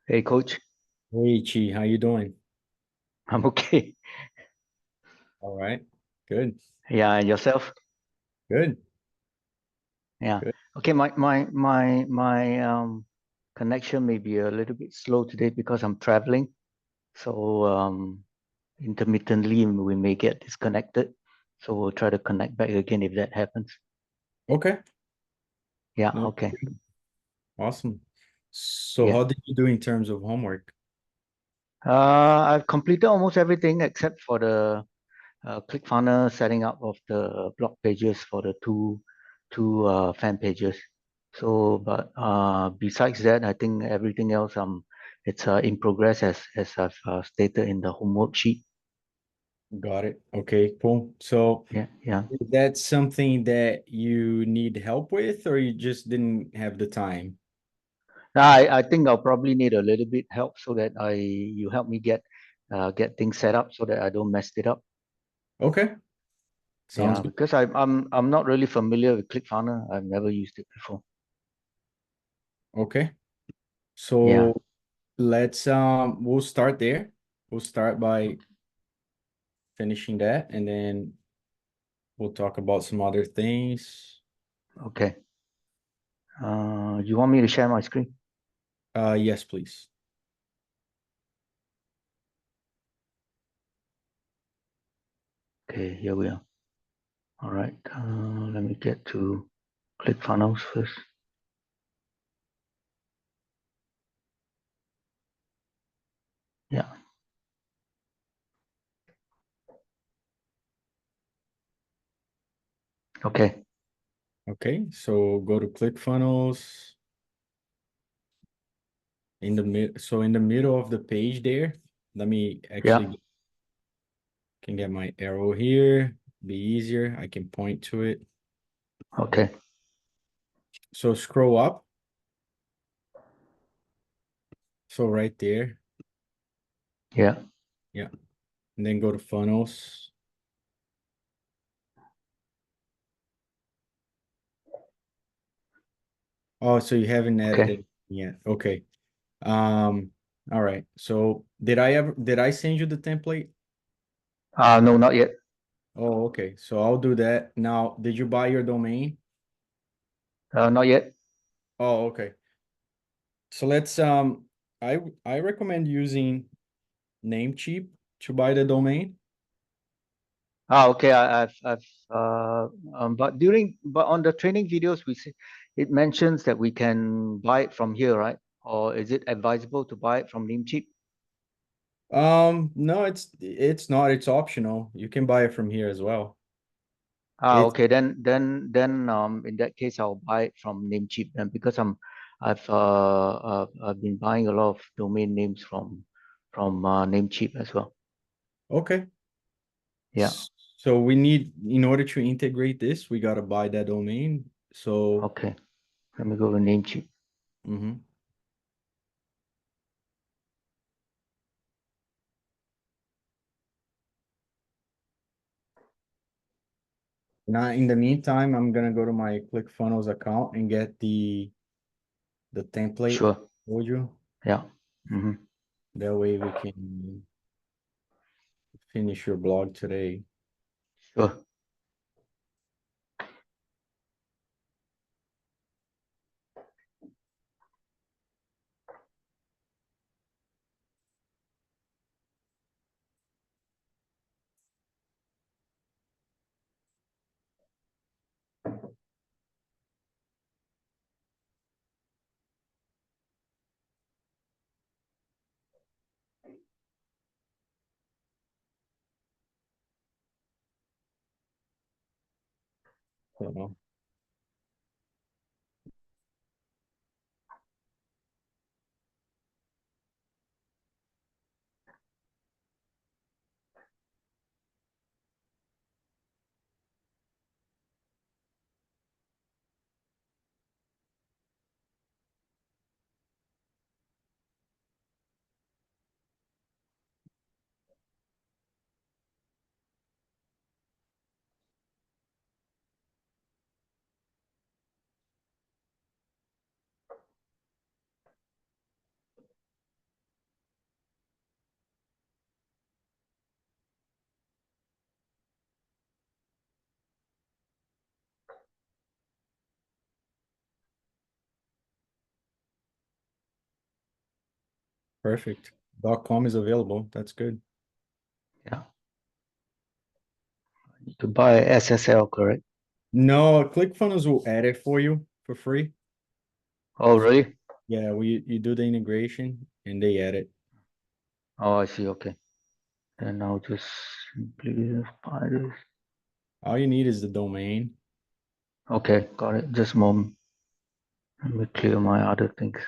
Hey, coach. Hey Chi, how you doing? I'm okay. All right. Good. Yeah, and yourself? Good. Yeah. Good. Okay, my connection may be a little bit slow today because I'm traveling. So intermittently we may get disconnected. So we'll try to connect back again if that happens. Okay. Yeah, No, okay. awesome. So Yeah. how did you do in terms of homework? I've completed almost everything except for the ClickFunnels setting up of the blog pages for the two fan pages. So, but besides that, I think everything else it's in progress as I've stated in the homework sheet. Got it. Okay, cool. So Yeah, yeah. is that something that you need help with, or you just didn't have the time? Now, I think I'll probably need a little bit help so that you help me get things set up so that I don't mess it up. Okay, sounds Yeah, good. because I'm not really familiar with ClickFunnels. I've never used it before. Okay. Yeah. So let's we'll start there. We'll start by finishing that, and then we'll talk about some other things. Okay. You want me to share my screen? Yes, please. Okay, here we are. All right, let me get to ClickFunnels first. Yeah, okay, Okay, so go to ClickFunnels. In the mid, so in the middle of the page there, let me yeah, actually can get my arrow here, be easier. I can point to it. okay, So scroll up. So right there. yeah, Yeah. And then go to funnels. Oh, so you haven't added okay. it yet. Okay. Um, all right. So did I send you the template? No, not yet. Oh, okay. So I'll do that. Now, did you buy your domain? Not yet. Oh, okay. So let's I recommend using Namecheap to buy the domain. Okay. I've but on the training videos we see it mentions that we can buy it from here, right? Or is it advisable to buy it from Namecheap? No, it's not. It's optional. You can buy it from here as well. It's Okay. Then in that case I'll buy it from Namecheap then because I've been buying a lot of domain names from Namecheap as well. okay. Yeah. So we need, in order to integrate this, we gotta buy that domain. So, Okay. Let me go to Namecheap. mhm. Now in the meantime, I'm gonna go to my ClickFunnels account and get the template I Sure. told you. Yeah. Mm-hmm. That way we can finish your blog today. Sure. So, Perfect. .com is available. That's good. Yeah. To buy SSL, correct? No, ClickFunnels will add it for you for free. Oh, really? Yeah, you do the integration and they add it. Oh, I see. Okay. Then I'll just simply buy this. All you need is the domain. Okay, got it. Just a moment. Let me clear my other things.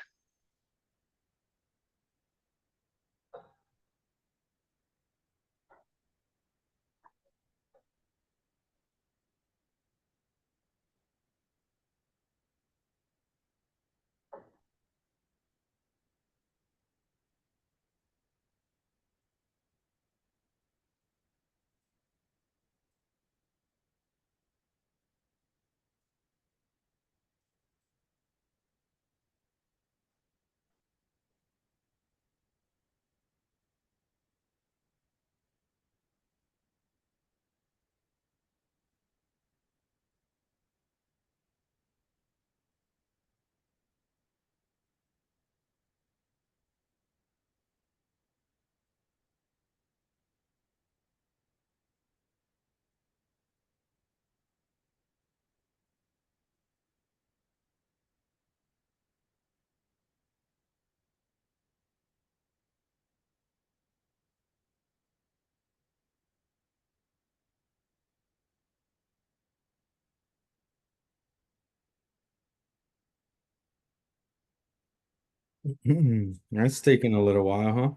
That's taking a little while, huh?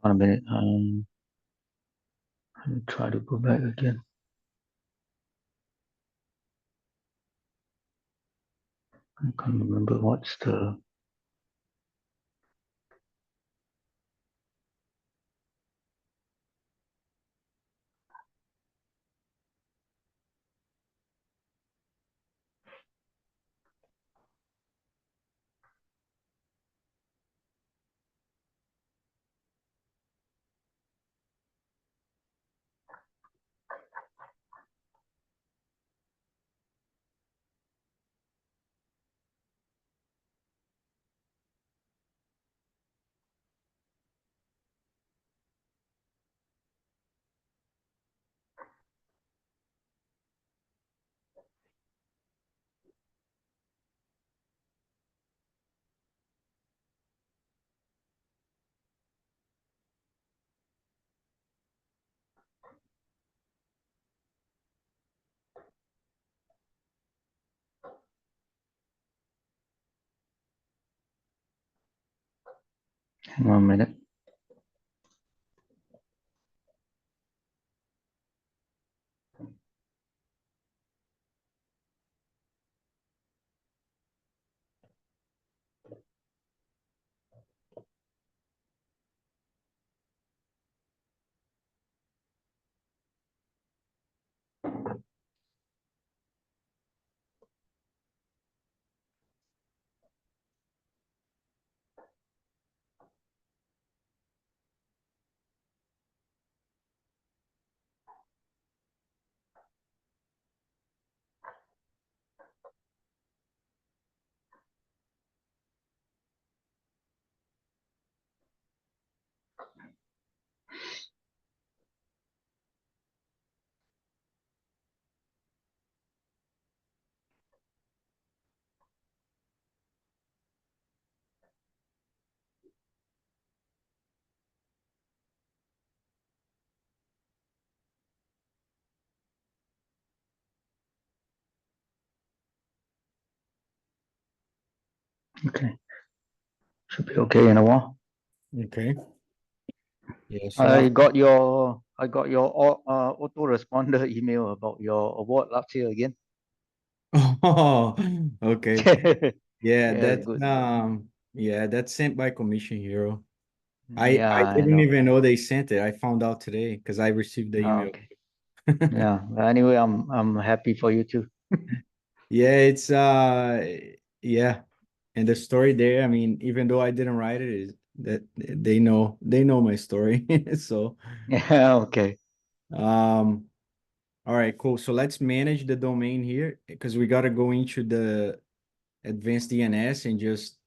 One minute. Let me try to go back again. I can't remember what's the. Hang on a minute. Okay. Should be okay in a while. Okay. Yeah, I got your autoresponder email about your award last year again. Oh, okay. Yeah, Yeah, it's good. that's sent by Commission Hero. Yeah, I I didn't know. even know they sent it. I found out today because I received the Oh, email. okay. Yeah. But anyway, I'm happy for you too. Yeah, it's yeah. And the story there, I mean, even though I didn't write it, is that they know my story. So Yeah, okay. um all right, cool. So let's manage the domain here because we gotta go into the advanced DNS and just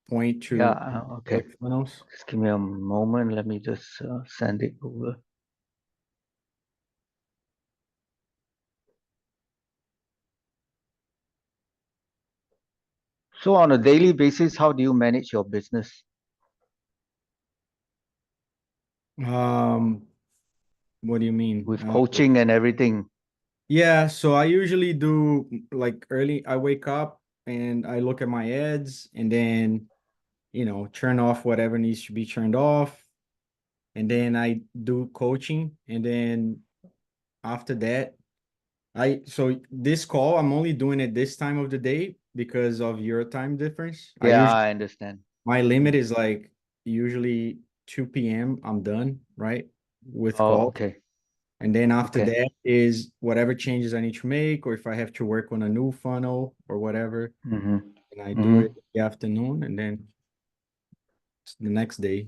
point to Yeah, okay. ClickFunnels. Just give me a moment. Let me just send it over. So on a daily basis, how do you manage your business? What do you mean? With coaching and everything? Yeah, so I usually do like early, I wake up and I look at my ads and then, turn off whatever needs to be turned off. And then I do coaching. And then after that, so this call, I'm only doing it this time of the day because of your time difference. Yeah, I understand. My limit is like usually 2 p.m. I'm done, right? With Oh, calls. okay. And then after Okay. that is whatever changes I need to make, or if I have to work on a new funnel or whatever, Mm-hmm. and I do it Mm-hmm. in the afternoon, and then it's the next day,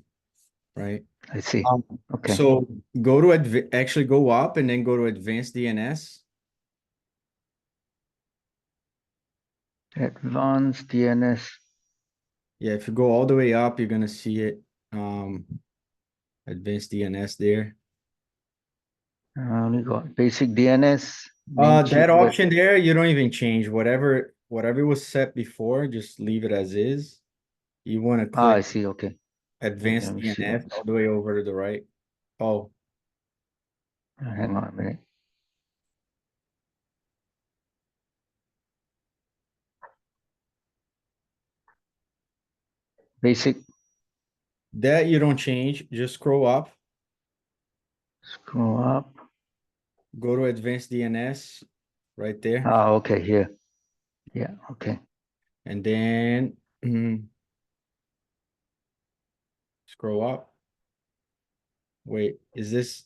right? I see. Um, Okay. so go to actually go up and then go to advanced DNS. Advanced DNS. Yeah, if you go all the way up, you're gonna see it. Advanced DNS there. I only got basic DNS, name cheat That web. option there, you don't even change whatever was set before, just leave it as is. You want to Ah, I click see. Okay. Okay, advanced let me see DNS what's. all the way over to the right. Oh, Hang on a minute. Basic. that you don't change. Just scroll up, Scroll up. go to advanced DNS right there, Ah, okay. Here. Yeah. Okay. and then scroll up. Wait, this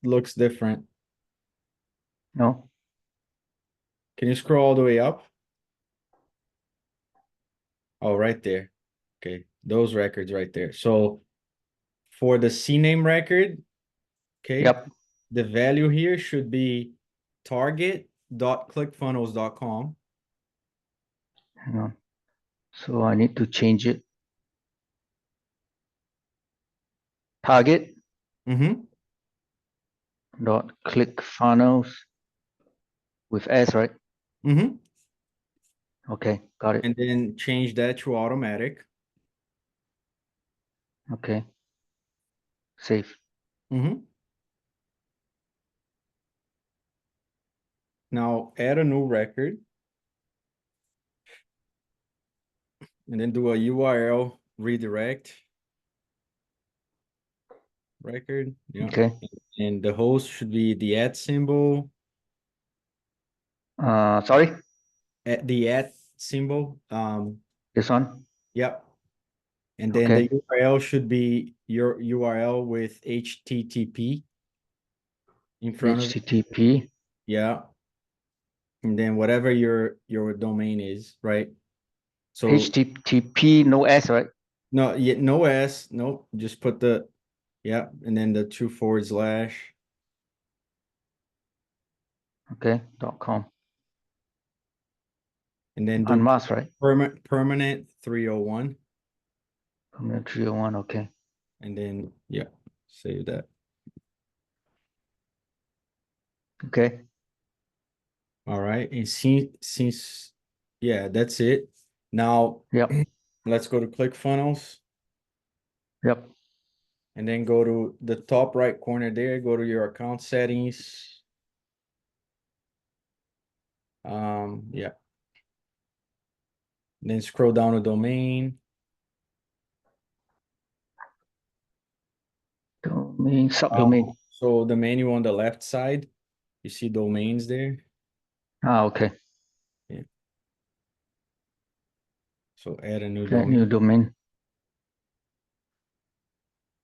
looks different. No. Can you scroll all the way up? Oh, right there. Okay, those records right there. So for the CNAME record, okay, Yep. the value here should be target.clickfunnels.com. Hang on. So I need to change it. Target Mm-hmm. dot click funnels with S, right? Mm-hmm. Okay. Got it. And then change that to automatic. Okay. Save. Mm-hmm. Now add a new record and then do a URL redirect record. Yeah. Okay. And the host should be the at symbol, Sorry. at the at symbol. This one. Yep. And then the Okay. URL should be your URL with HTTP in front of it. HTTP. Yeah. And then whatever your domain is, right? So HTTP. No S, right? no, yeah, no S, no, just put the yeah, and then the 2// Okay. .com. and then do Unmasked, right? permanent 301, Permanent 301. Okay. and then yeah, save that. Okay. All right, and since yeah, that's it. Now Yep. let's go to ClickFunnels Yep. and then go to the top right corner there, go to your account settings. Yeah, then scroll down to domain. Domain. Subdomain. So the menu on the left side, you see domains there. Ah, okay. Yeah. So add a new That domain, new domain.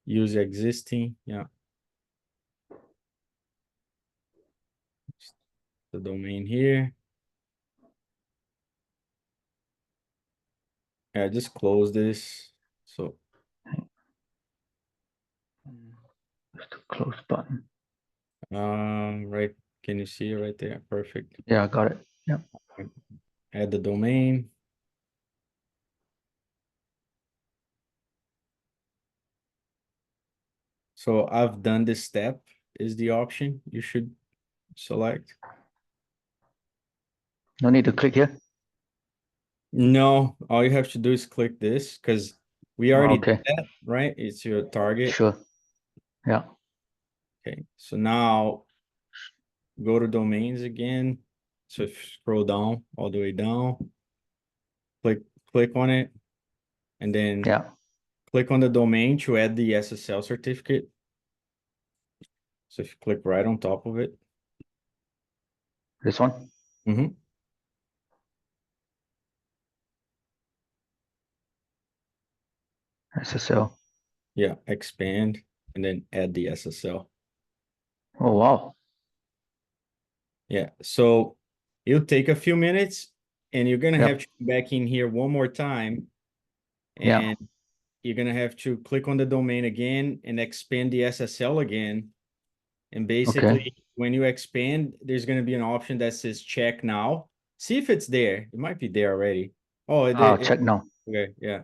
use existing. Yeah. The domain here. Yeah, just close this. So Just a close button. right, can you see it right there? Perfect. Yeah, I got it. Yep. Add the domain. So I've done this step is the option you should select. No need to click here. No, all you have to do is click this because we already did Okay, that, right? It's your target. sure. Yeah, Okay, so now go to domains again. So if you scroll down, all the way down, click on it, and then yeah. click on the domain to add the SSL certificate. So if you click right on top of it. This one. Mhm. SSL. Yeah, expand and then add the SSL. Oh wow. Yeah, so it'll take a few minutes and you're gonna have Yep. to come back in here one more time Yeah. and you're gonna have to click on the domain again and expand the SSL again. And Okay. basically, when you expand, there's gonna be an option that says check now. See if it's there. It might be there already. Oh, I'll check now. okay, yeah.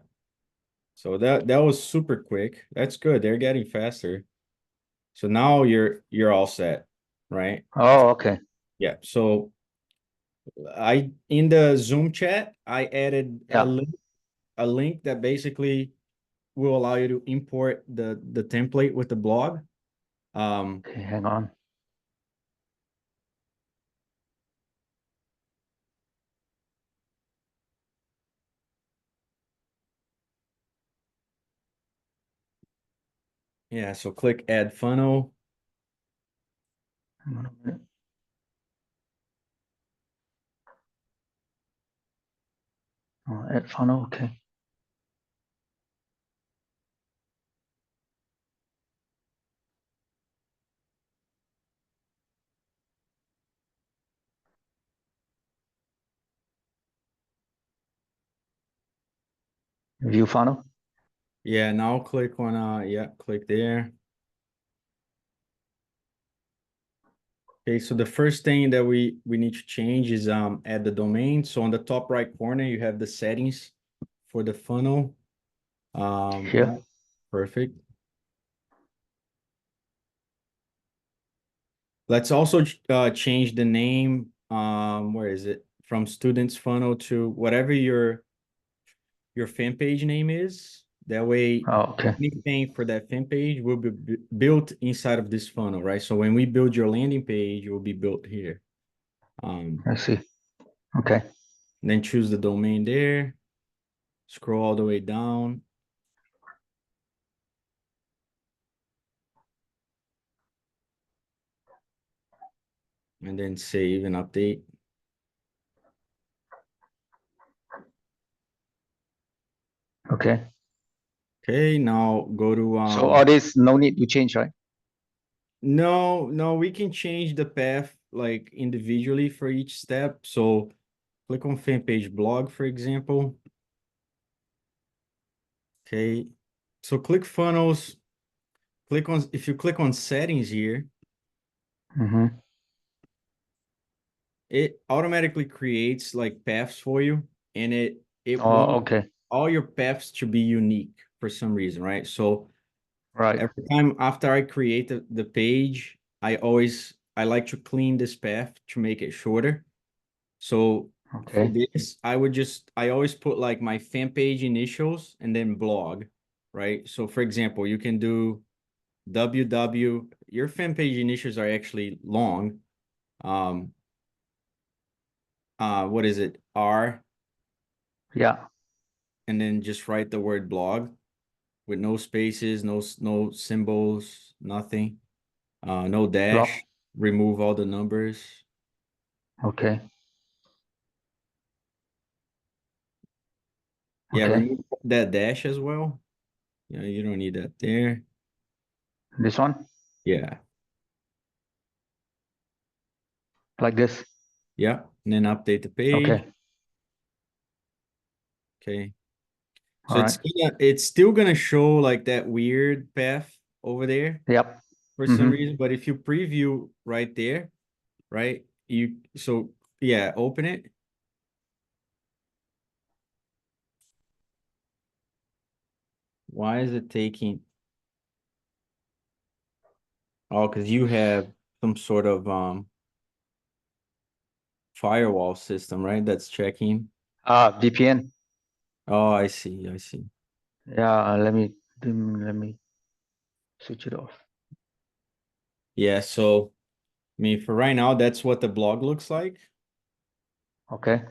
So that was super quick. That's good. They're getting faster. So now you're all set, right? Oh, okay. Yeah. So I in the Zoom chat, I added Yeah. a link that basically will allow you to import the template with the blog. Okay, hang on. Yeah, so click add funnel. Hang on a minute. Oh, add funnel. Okay. View funnel. Yeah, now click on yeah, click there. Okay, so the first thing that we need to change is add the domain. So on the top right corner, you have the settings for the funnel. Here. Yeah, perfect. Let's also change the name. Where is it? From students funnel to whatever your fan page name is. That way, Oh, okay. anything for that fan page will be built inside of this funnel, right? So when we build your landing page, it will be built here. I see. Okay. Then choose the domain there, scroll all the way down. And then save and update. Okay. Okay, now go to So all this no need to change, right? no, we can change the path like individually for each step. So click on fan page blog, for example. Okay. So click funnels, click on if you click on settings here, Mm-hmm. it automatically creates like paths for you and it Oh, wants okay. all your paths to be unique for some reason, right? So Right. every time after I create the page, I like to clean this path to make it shorter. So for Okay. this, I always put like my fan page initials and then blog, right? So for example, you can do www. Your fan page initials are actually long. Um, what is it? R, Yeah. and then just write the word blog with no spaces, no symbols, nothing. No Block. dash. Remove all the numbers. Okay. Yeah, Okay. remove that dash as well. Yeah, you don't need that there. This one Yeah, like this. yeah. And then update the page. Okay. Okay. All So right. it's still gonna show like that weird path over there Yep. for some Mm-hmm. reason. But if you preview right there, right? Yeah, open it. Why is it taking? Oh, because you have some sort of firewall system, right? That's checking. VPN. Oh, I see. I see. Yeah, let me switch it off. Yeah, so I mean, for right now, that's what the blog looks like. Okay,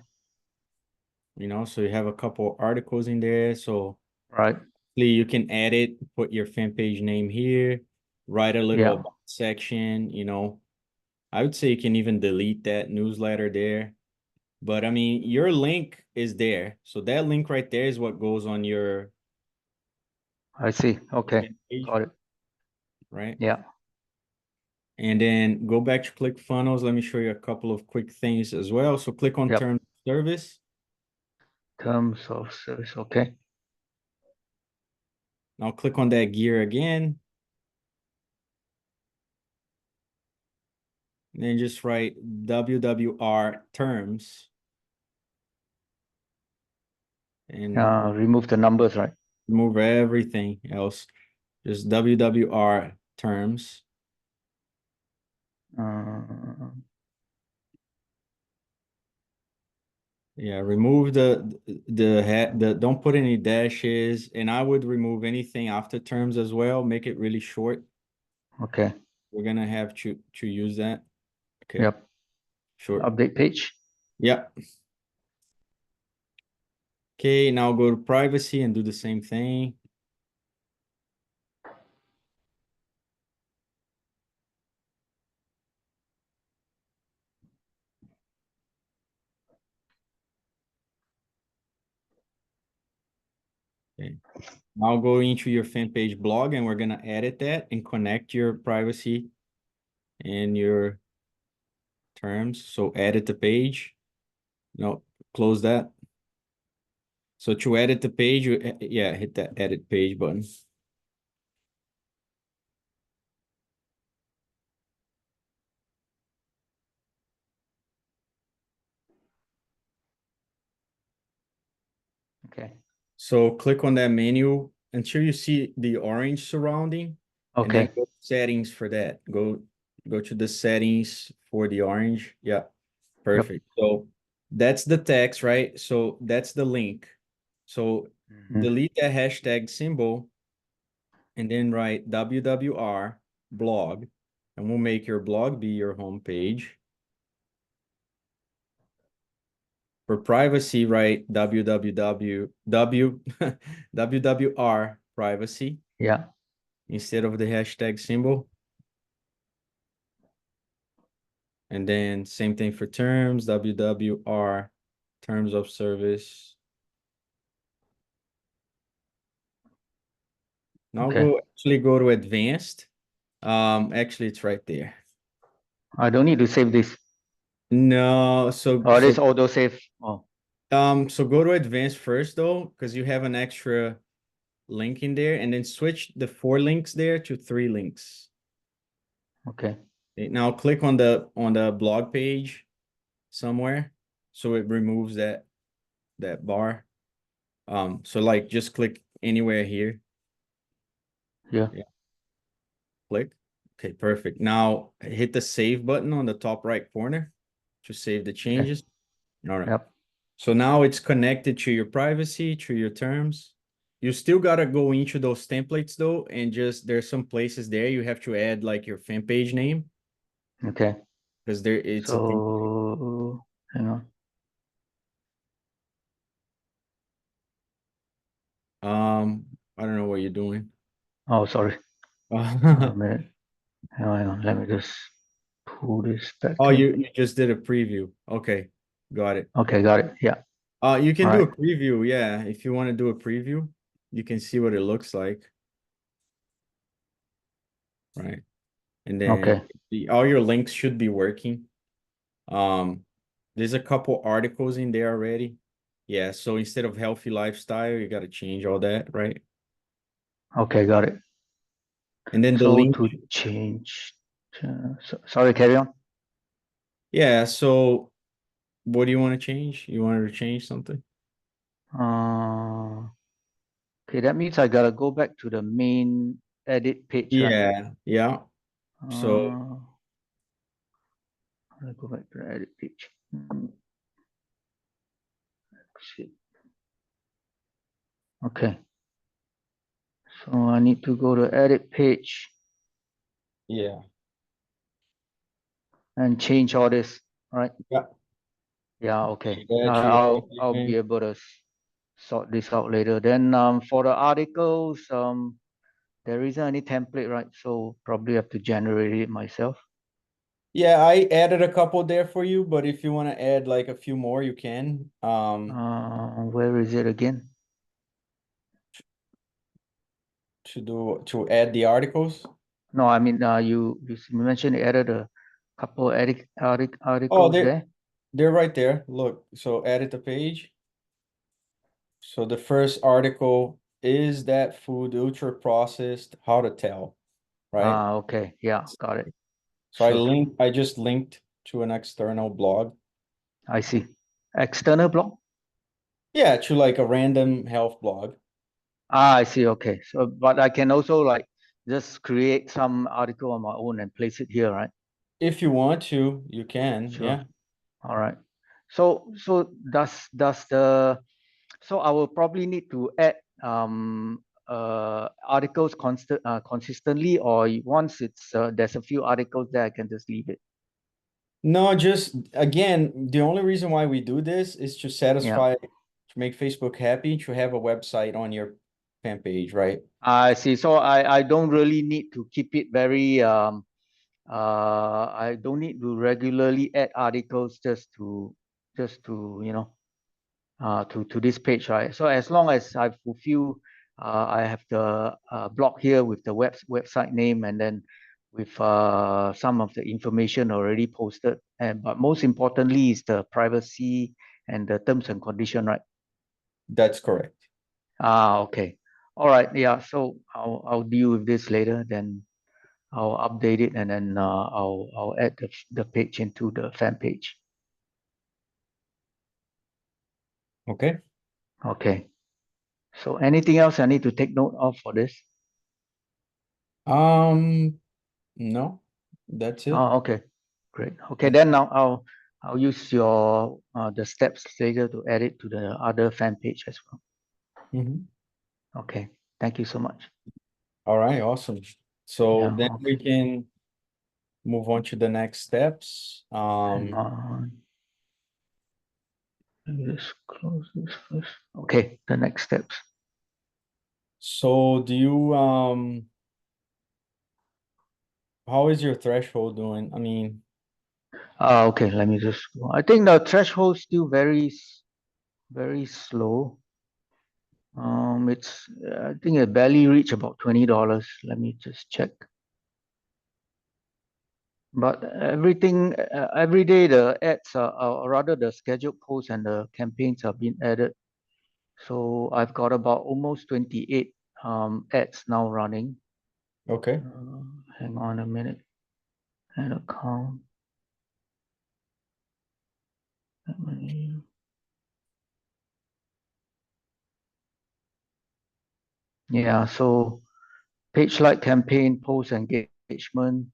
So you have a couple articles in there. So right. you can edit, put your fan page name here, write a little Yeah, about section. I would say you can even delete that newsletter there. But I mean, your link is there. So that link right there is what goes on your I see. Okay, fan page, got it. right? Yeah, And then go back to ClickFunnels. Let me show you a couple of quick things as well. So click on yep. terms of service. Terms of service. Okay, Now click on that gear again. And then just write WWR terms and remove the numbers, right? remove everything else. Just WWR terms. Uh, Yeah, remove the don't put any dashes, and I would remove anything after terms as well. Make it really short. okay, We're gonna have to use that. Okay, yep. short. Update page. Yep. Okay, now go to privacy and do the same thing. Okay. Now go into your fan page blog and we're gonna edit that and connect your privacy and your terms. So edit the page. No, close that. So to edit the page, yeah, hit that edit page button. Okay, So click on that menu until you see the orange surrounding, and then okay, go to settings for that. Go to the settings for the orange. Yeah, yep. perfect. So that's the text, right? So that's the link. So Mhm. delete that hashtag symbol and then write WWR blog, and we'll make your blog be your home page. For privacy, write WWR privacy Yeah, instead of the hashtag symbol. And then same thing for terms, WWR terms of service. Now okay. go to advanced. Actually it's right there. I don't need to save this. No, so Oh, so this auto save. Oh, so go to advanced first though, because you have an extra link in there, and then switch the 4 links there to 3 links. okay. Now click on the blog page somewhere, so it removes that bar. So like just click anywhere here. Yeah, Yeah, click. Okay, perfect. Now hit the save button on the top right corner to save the okay. changes. All right. Yep. So now it's connected to your privacy, to your terms. You still gotta go into those templates though, and just there's some places there you have to add like your fan page name Okay. because there it's a template. So, hang on. I don't know what you're doing. Oh, sorry. A minute. Hang on. Let me just pull this back Oh, in. you just did a preview. Okay, got it. Okay, got it. Yeah. You All can do right. a preview, yeah. If you want to do a preview, you can see what it looks like, right? And then Okay. all your links should be working. Um, there's a couple articles in there already. Yeah, so instead of healthy lifestyle, you got to change all that, right? Okay, got it. And then the So link, to change, sorry, carry on. yeah. So what do you want to change? You wanted to change something? Uh, okay, that means I gotta go back to the main edit page, right? Yeah, yeah. So I'll go back to the edit page. Shit. Okay. So I need to go to edit page yeah. and change all this, right? Yeah. Yeah, okay. That you I'll be able to sort this out later. Then for the articles, there isn't any template, right? So probably have to generate it myself. Yeah, I added a couple there for you, but if you want to add like a few more, you can. Where is it again? To add the articles. No, I mean you mentioned you added a couple Oh, articles they're there. they're right there. Look, so edit the page. So the first article is that food ultra processed, how to tell, right? Okay, yeah, got it. So Sure, I just linked to an external blog. I see. External blog. Yeah, to like a random health blog. I see. Okay, so but I can also like just create some article on my own and place it here, right? If you want to, you can. Sure. Yeah. All right. So does the so I will probably need to add articles consistently, or once it's there's a few articles there, I can just leave it. No, just again, the only reason why we do this is to Yeah. satisfy, to make Facebook happy, to have a website on your fan page, right? I see. So I don't really need to keep it very I don't need to regularly add articles just to to this page, right? So as long as I fulfill, I have the blog here with the website name, and then with some of the information already posted. And but most importantly is the privacy and the terms and condition, right? That's correct. Okay. All right. Yeah. So I'll deal with this later. Then I'll update it, and then I'll add the page into the fan page. Okay. Okay. So anything else I need to take note of for this? No, that's it. Oh, okay. Great. Okay, Yeah. then now I'll use your the steps later to add it to the other fan page as well. Mhm. Okay. Thank you so much. All right, awesome. So Yeah. then we Okay. can move on to the next steps. Hang on. Let me just close this first. Okay. The next steps. So do you how is your threshold doing? I mean, Okay. Let me just. I think the threshold still very slow. It's I think it barely reached about $20. Let me just check. But everything, every day the ads are, or rather the scheduled posts and the campaigns are being added. So I've got about almost 28 ads now running. okay. Hang on a minute. Add account. Yeah, so page like campaign, post engagement,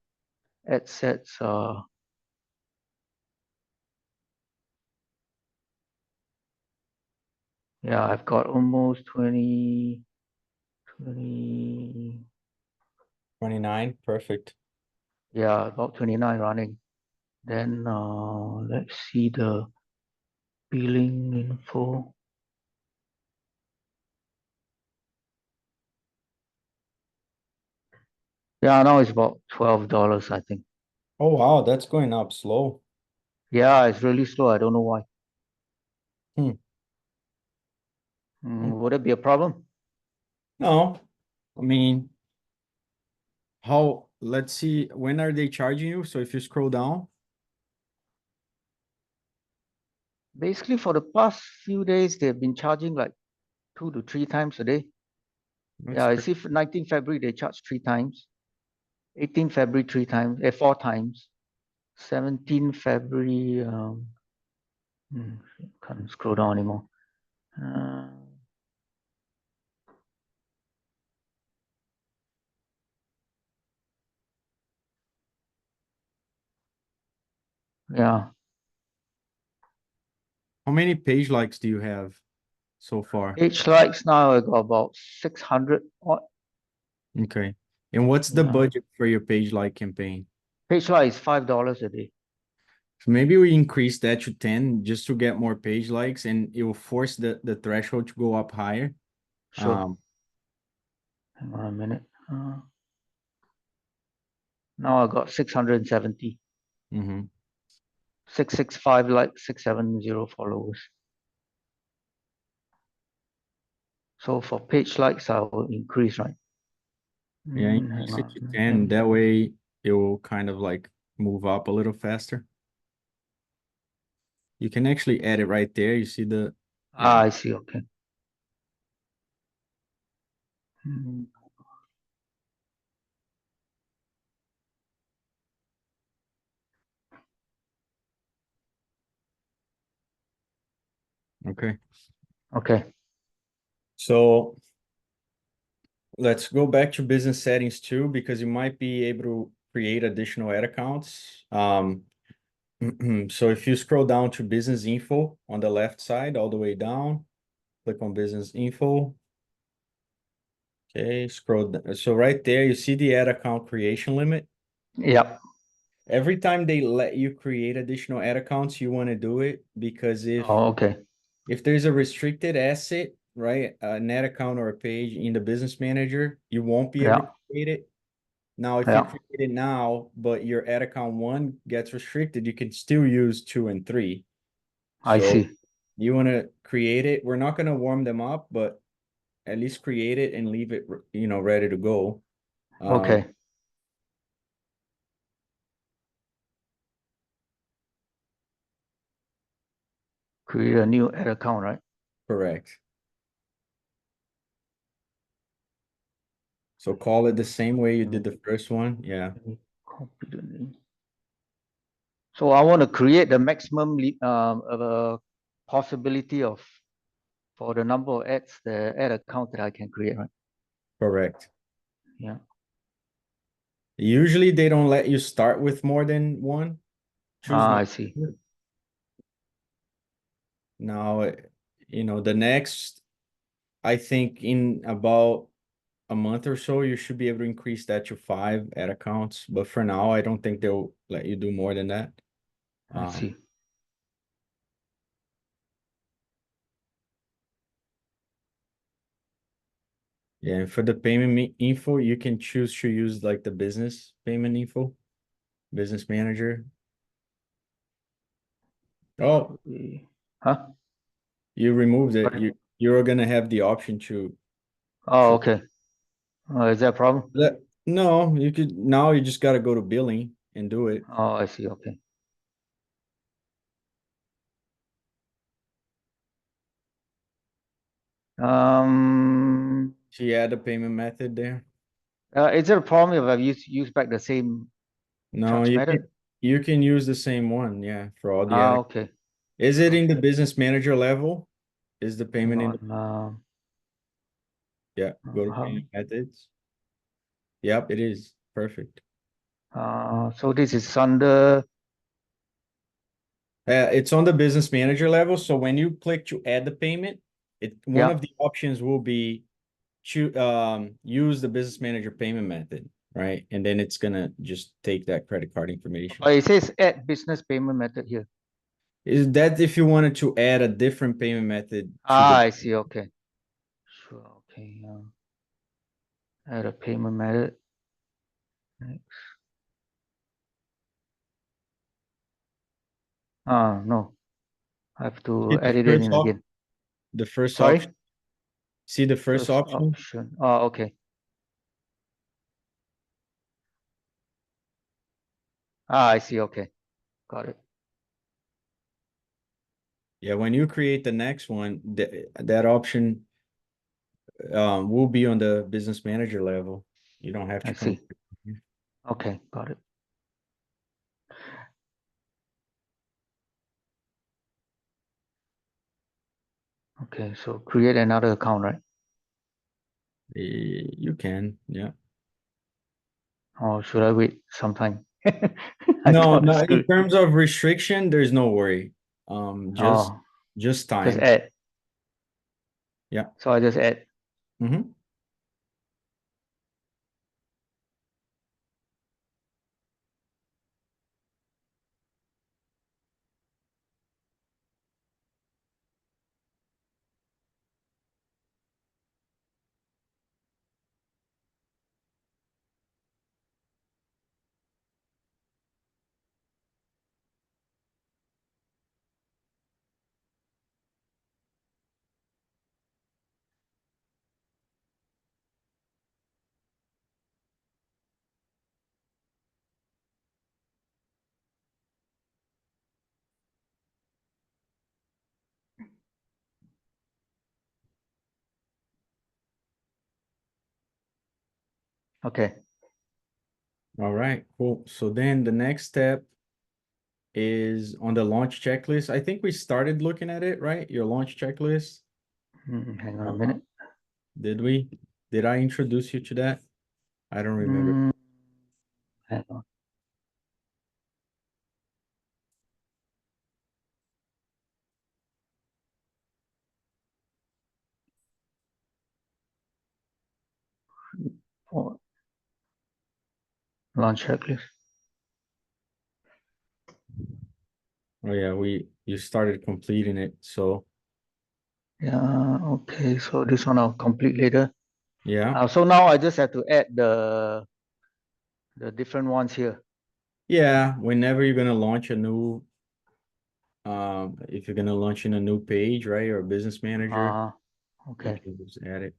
ad sets. Yeah, I've got almost 20. 29, perfect. Yeah, about 29 running. Then let's see the billing info. Yeah, now it's about $12, I think. Oh wow, that's going up slow. Yeah, it's really slow. I don't know why. Hmm. Would it be a problem? No, I mean, how, let's see, when are they charging you? So if you scroll down, Basically, for the past few days, they've been charging like 2 to 3 times a day. that's Yeah, I pretty, see 19th February, they charged 3 times. 18th February, 3 times, 4 times. 17th February, can't scroll down anymore. Uh, Yeah. How many page likes do you have so far? Page likes now I got about 600 odd. Okay. And what's the Yeah. budget for your page like campaign? Page like is $5 a day. So maybe we increase that to 10 just to get more page likes, and it will force the threshold to go up higher. Sure. Hang on a minute. Now I got 670. Mhm. 665 like 670 followers. So for page likes, I will increase, right? Yeah, Hang increase it to on. 10. That way it will kind of like move up a little faster. You can actually add it right there. You see the, yeah, I see. Okay. Mm, okay. Okay. So let's go back to business settings too, because you might be able to create additional ad accounts. So if you scroll down to business info on the left side, all the way down, click on business info. Okay, scroll down. So right there, you see the ad account creation limit. Yep. Every time they let you create additional ad accounts, you want to do it, because Oh, okay. if there's a restricted asset, right, an ad account or a page in the business manager, you won't be able Yeah. to create it. Now, if you Yeah. create it now, but your ad account one gets restricted, you can still use two and three. I So see. you want to create it. We're not going to warm them up, but at least create it and leave it, ready to go. Okay. Create a new ad account, right? Correct. So call it the same way you did the first one. Yeah, Copy the name. So I want to create the maximum possibility of for the number of ads, the ad account that I can create, right? correct. Yeah. Usually they don't let you start with more than one. Choose I one. see. Now, the next, I think in about a month or so, you should be able to increase that to 5 ad accounts. But for now, I don't think they'll let you do more than that. I see. Yeah, and for the payment info, you can choose to use like the business payment info, business manager. Oh, Huh? you removed it. Got it. You're gonna have the option to Oh, choose okay. Is that a problem? that. No, you could now. You just got to go to billing and do it. Oh, I see. Okay. Um, So you add the payment method there. is there a problem if I use back the same No, charge method? you can use the same one. Yeah, for all the Ah, ad. okay. Is it in the Okay. business manager level? Is the Hang payment in the, on. yeah, go to How, payment methods. Yep, it is. Perfect. so this is under. It's on the business manager level. So when you click to add the payment, one Yeah. of the options will be to use the business manager payment method, right? And then it's gonna just take that credit card information. But it says add business payment method here. Is that if you wanted to add a different payment method to Ah, the, I see. Okay. Sure. Okay. Add a payment method. No. I have see to the edit it first in op again. the first Sorry? option? See the first First option? option. Oh, okay. I see. Okay. Got it. Yeah, when you create the next one, that option will be on the business manager level. You don't have I to come. see. Okay. Got it. Okay. So create another account, right? You can, yeah. Or should I wait some time? I No, thought no, it's in good. terms of restriction, there's no worry. Just Oh, just just time. add. Yeah. So I just add. Mm-hmm. Okay. All right, cool. So then the next step is on the launch checklist. I think we started looking at it, right? Your launch checklist. Hang on a Uh, minute. did we? Did I introduce you to that? I don't remember. Mm, hang on. Oh, launch checklist. Oh yeah, you started completing it. So Yeah. Okay. So this one I'll complete later. yeah. So now I just have to add the different ones here. Yeah, whenever you're gonna launch a new if you're gonna launch in a new page, right, or a business manager, you Okay. can just add it.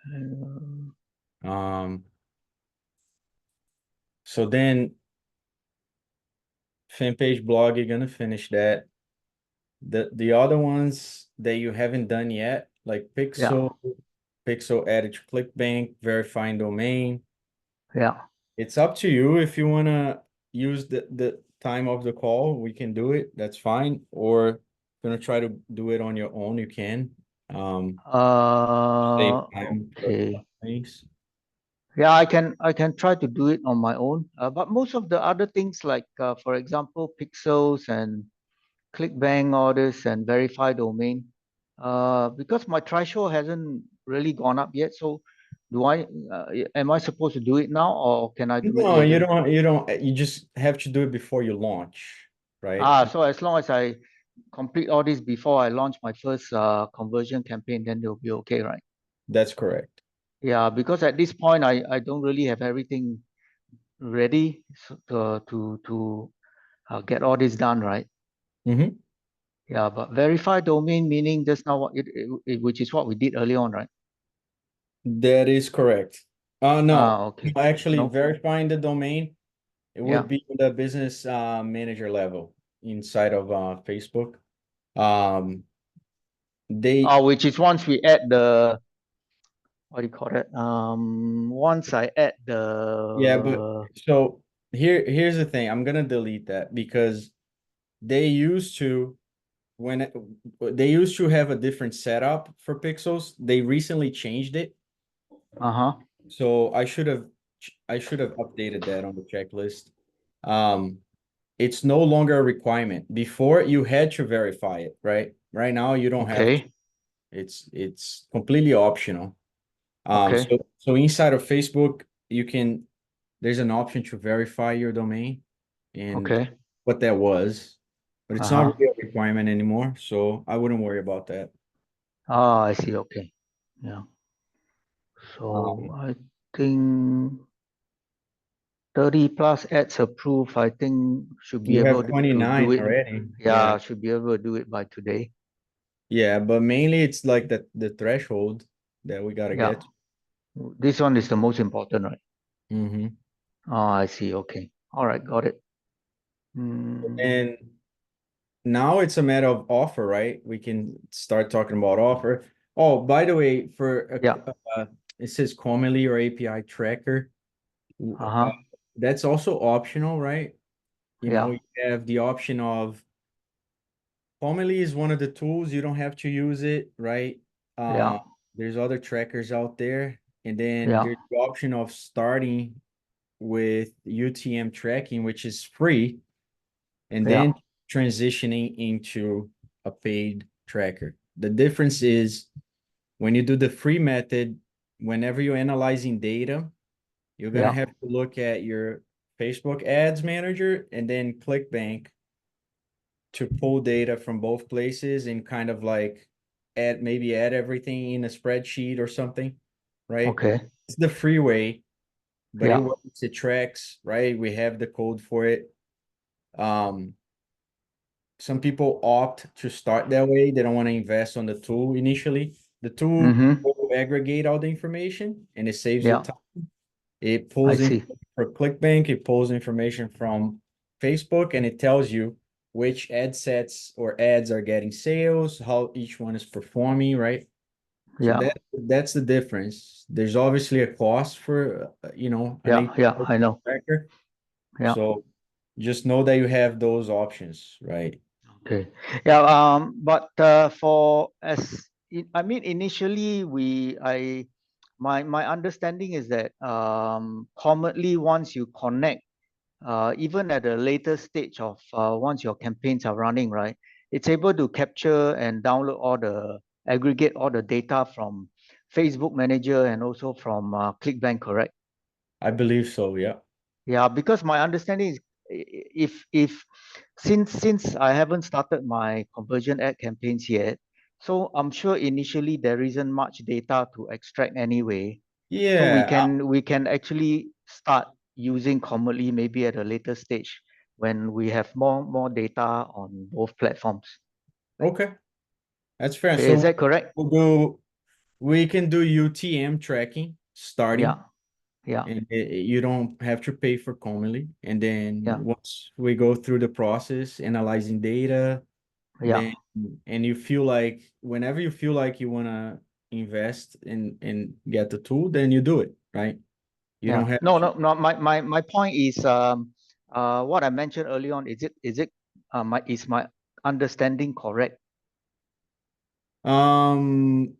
Uh, Um, so then fan page blog, you're gonna finish that. The other ones that you haven't done yet, like yeah. Pixel edit ClickBank, verifying domain. Yeah. It's up to you if you wanna use the time of the call, we can do it, that's fine. Or if you're gonna try to do it on your own, you can. Um, save time for Okay. things. Yeah, I can try to do it on my own. But most of the other things like for example, pixels and ClickBank orders and verify domain, because my threshold hasn't really gone up yet. So am I supposed to do it now or can I do it No, later? you just have to do it before you launch, right? So as long as I complete all this before I launch my first conversion campaign, then they'll be okay, right? That's correct. Yeah, because at this point I don't really have everything ready to get all this done, right? Hmm. Yeah, but verify domain meaning just now which is what we did early on, right? That is correct. No, Okay. actually No? verifying the domain, it Yeah. would be the business manager level inside of Facebook. Um, they Which is once we add the what do you call it? Once I add Yeah, but the so here's the thing. I'm gonna delete that because they used to when they used to have a different setup for pixels. They recently changed it. uh-huh. So I should have updated that on the checklist. Um, it's no longer a requirement. Before you had to verify it, right? Right now you don't have to. Okay. It's completely optional. Okay. So inside of Facebook, you can there's an option to verify your domain and Okay. what that was, but it's not Uh-huh. really a requirement anymore. So I wouldn't worry about that. I see. Okay. Yeah. So Um, I think 30 plus ads approved. I think should be you able have to do 29 it. already. Yeah. Yeah, should be able to do it by today. Yeah, but mainly it's like the threshold that we gotta Yeah. get. This one is the most important, right? Mm-hmm. I see. Okay. All right. Got it. Mm, And now it's a matter of offer, right? We can start talking about offer. Oh, by the way, yeah. it says commonly or API tracker. Uh-huh. That's also optional, right? You know, Yeah. you have the option of commonly is one of the tools. You don't have to use it, right? Yeah. Uh, there's other trackers out there, and then Yeah. there's the option of starting. with UTM tracking, which is free, and Yeah. then transitioning into a paid tracker. The difference is when you do the free method, whenever you're analyzing data, you're gonna Yeah. have to look at your Facebook ads manager and then ClickBank to pull data from both places and kind of like add everything in a spreadsheet or something, right? Okay. It's the free way, but it Yeah. works, it tracks, right? We have the code for it. Um, some people opt to start that way. They don't want to invest on the tool initially. The tool Mm-hmm. will aggregate all the information and it saves you Yeah. time. It I pulls see. information for ClickBank, it pulls information from Facebook, and it tells you which ad sets or ads are getting sales, how each one is performing, right? So Yeah. that's the difference. There's obviously a cost for an Yeah. Yeah. API I know. tracker. Yeah. So just know that you have those options, right? Okay. Yeah. But for I mean, initially my understanding is that commonly once you connect, even at a later stage of once your campaigns are running, right, it's able to capture and download aggregate all the data from Facebook Manager and also from ClickBank, correct? I believe so, yeah. Yeah, because my understanding is if since I haven't started my conversion ad campaigns yet, so I'm sure initially there isn't much data to extract anyway. So Yeah, we can actually start using commonly maybe at a later stage when we have more data on both platforms. okay. That's fair. Is So that correct? we can do UTM tracking starting, Yeah, yeah, and you don't have to pay for commonly. And then yeah, once we go through the process, analyzing data, yeah. then and you feel like whenever you feel like you want to invest and get the tool, then you do it, right? You don't Yeah. have No, to. no, no. My point is what I mentioned early on. Is it my understanding correct Um,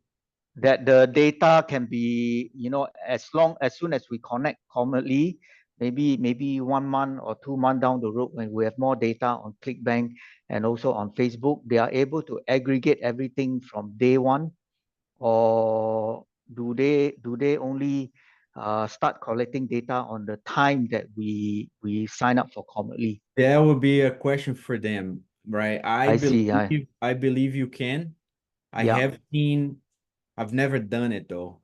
that the data can be, as soon as we connect commonly, maybe 1 month or 2 months down the road when we have more data on ClickBank and also on Facebook, they are able to aggregate everything from day one, or do they only start collecting data on the time that we sign up for commonly? that would be a question for them, right? I see. I believe you can. I Yeah. have seen. I've never done it though.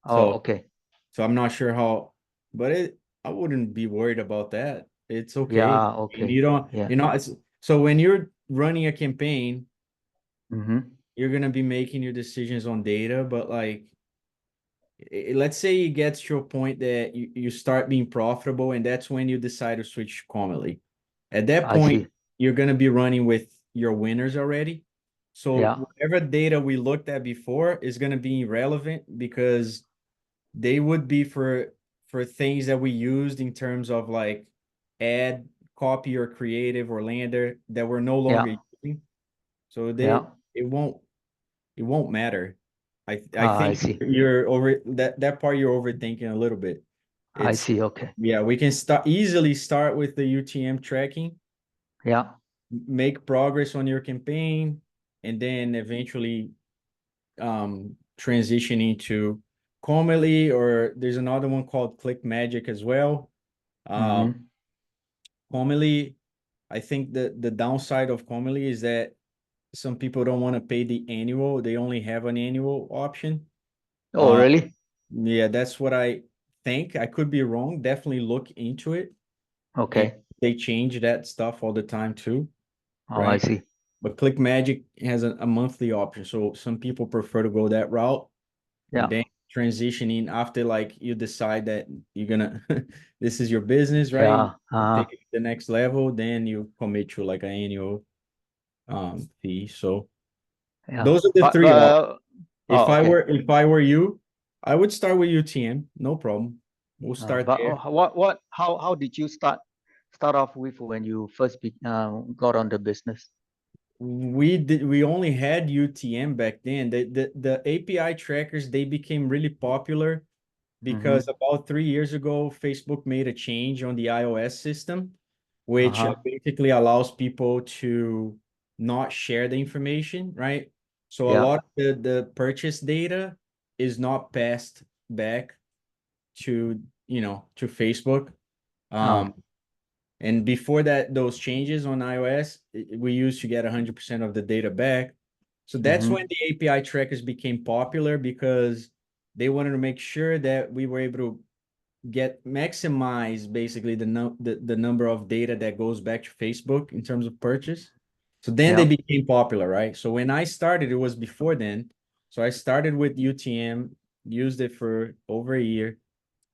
Oh, So okay. so I'm not sure how, but I wouldn't be worried about that. It's okay. Yeah. And Okay. Yeah. it's so when you're running a campaign, Mm-hmm. you're gonna be making your decisions on data, but like let's say it gets to a point that you start being profitable, and that's when you decide to switch to Commonly. At that I point, see. you're gonna be running with your winners already. So Yeah. whatever data we looked at before is gonna be irrelevant because they would be for things that we used in terms of like ad copy or creative or lander that we're no longer Yeah. using. So Yeah. it won't matter. I I think see. you're over that part you're overthinking a little bit. I It's see. Okay. yeah, we can start with the UTM tracking, Yeah. make progress on your campaign, and then eventually transitioning to Comely, or there's another one called Click Magic as well. Mm-hmm. Comely, I think the downside of Comely is that some people don't want to pay the annual. They only have an annual option. Oh, Uh, really? yeah, that's what I think. I could be wrong. Definitely look into it. And Okay. they change that stuff all the time too, Oh, I right? see. But Click Magic has a monthly option. So some people prefer to go that route and Yeah. then transitioning after like you decide that you're gonna this is your business, right? Yeah. Take it to the next level, then you commit to like an annual fee. So Yeah. those are the But three options. oh, okay. If I were you, I would start with UTM, no problem. We'll start But there. how did you start off with when you first got on the business? We only had UTM back then. The API trackers, they became really popular because about 3 years ago, Facebook made a change on the iOS system, which Uh-huh. basically allows people to not share the information, right? So a Yeah. lot of the purchase data is not passed back to, to Facebook. Ah. Um, and before that, those changes on iOS, we used to get 100% of the data back. So that's when the API trackers became popular because they wanted to make sure that we were able to get maximize basically the number of data that goes back to Facebook in terms of purchase. So then they Yeah. became popular, right? So when I started, it was before then. So I started with UTM, used it for over a year,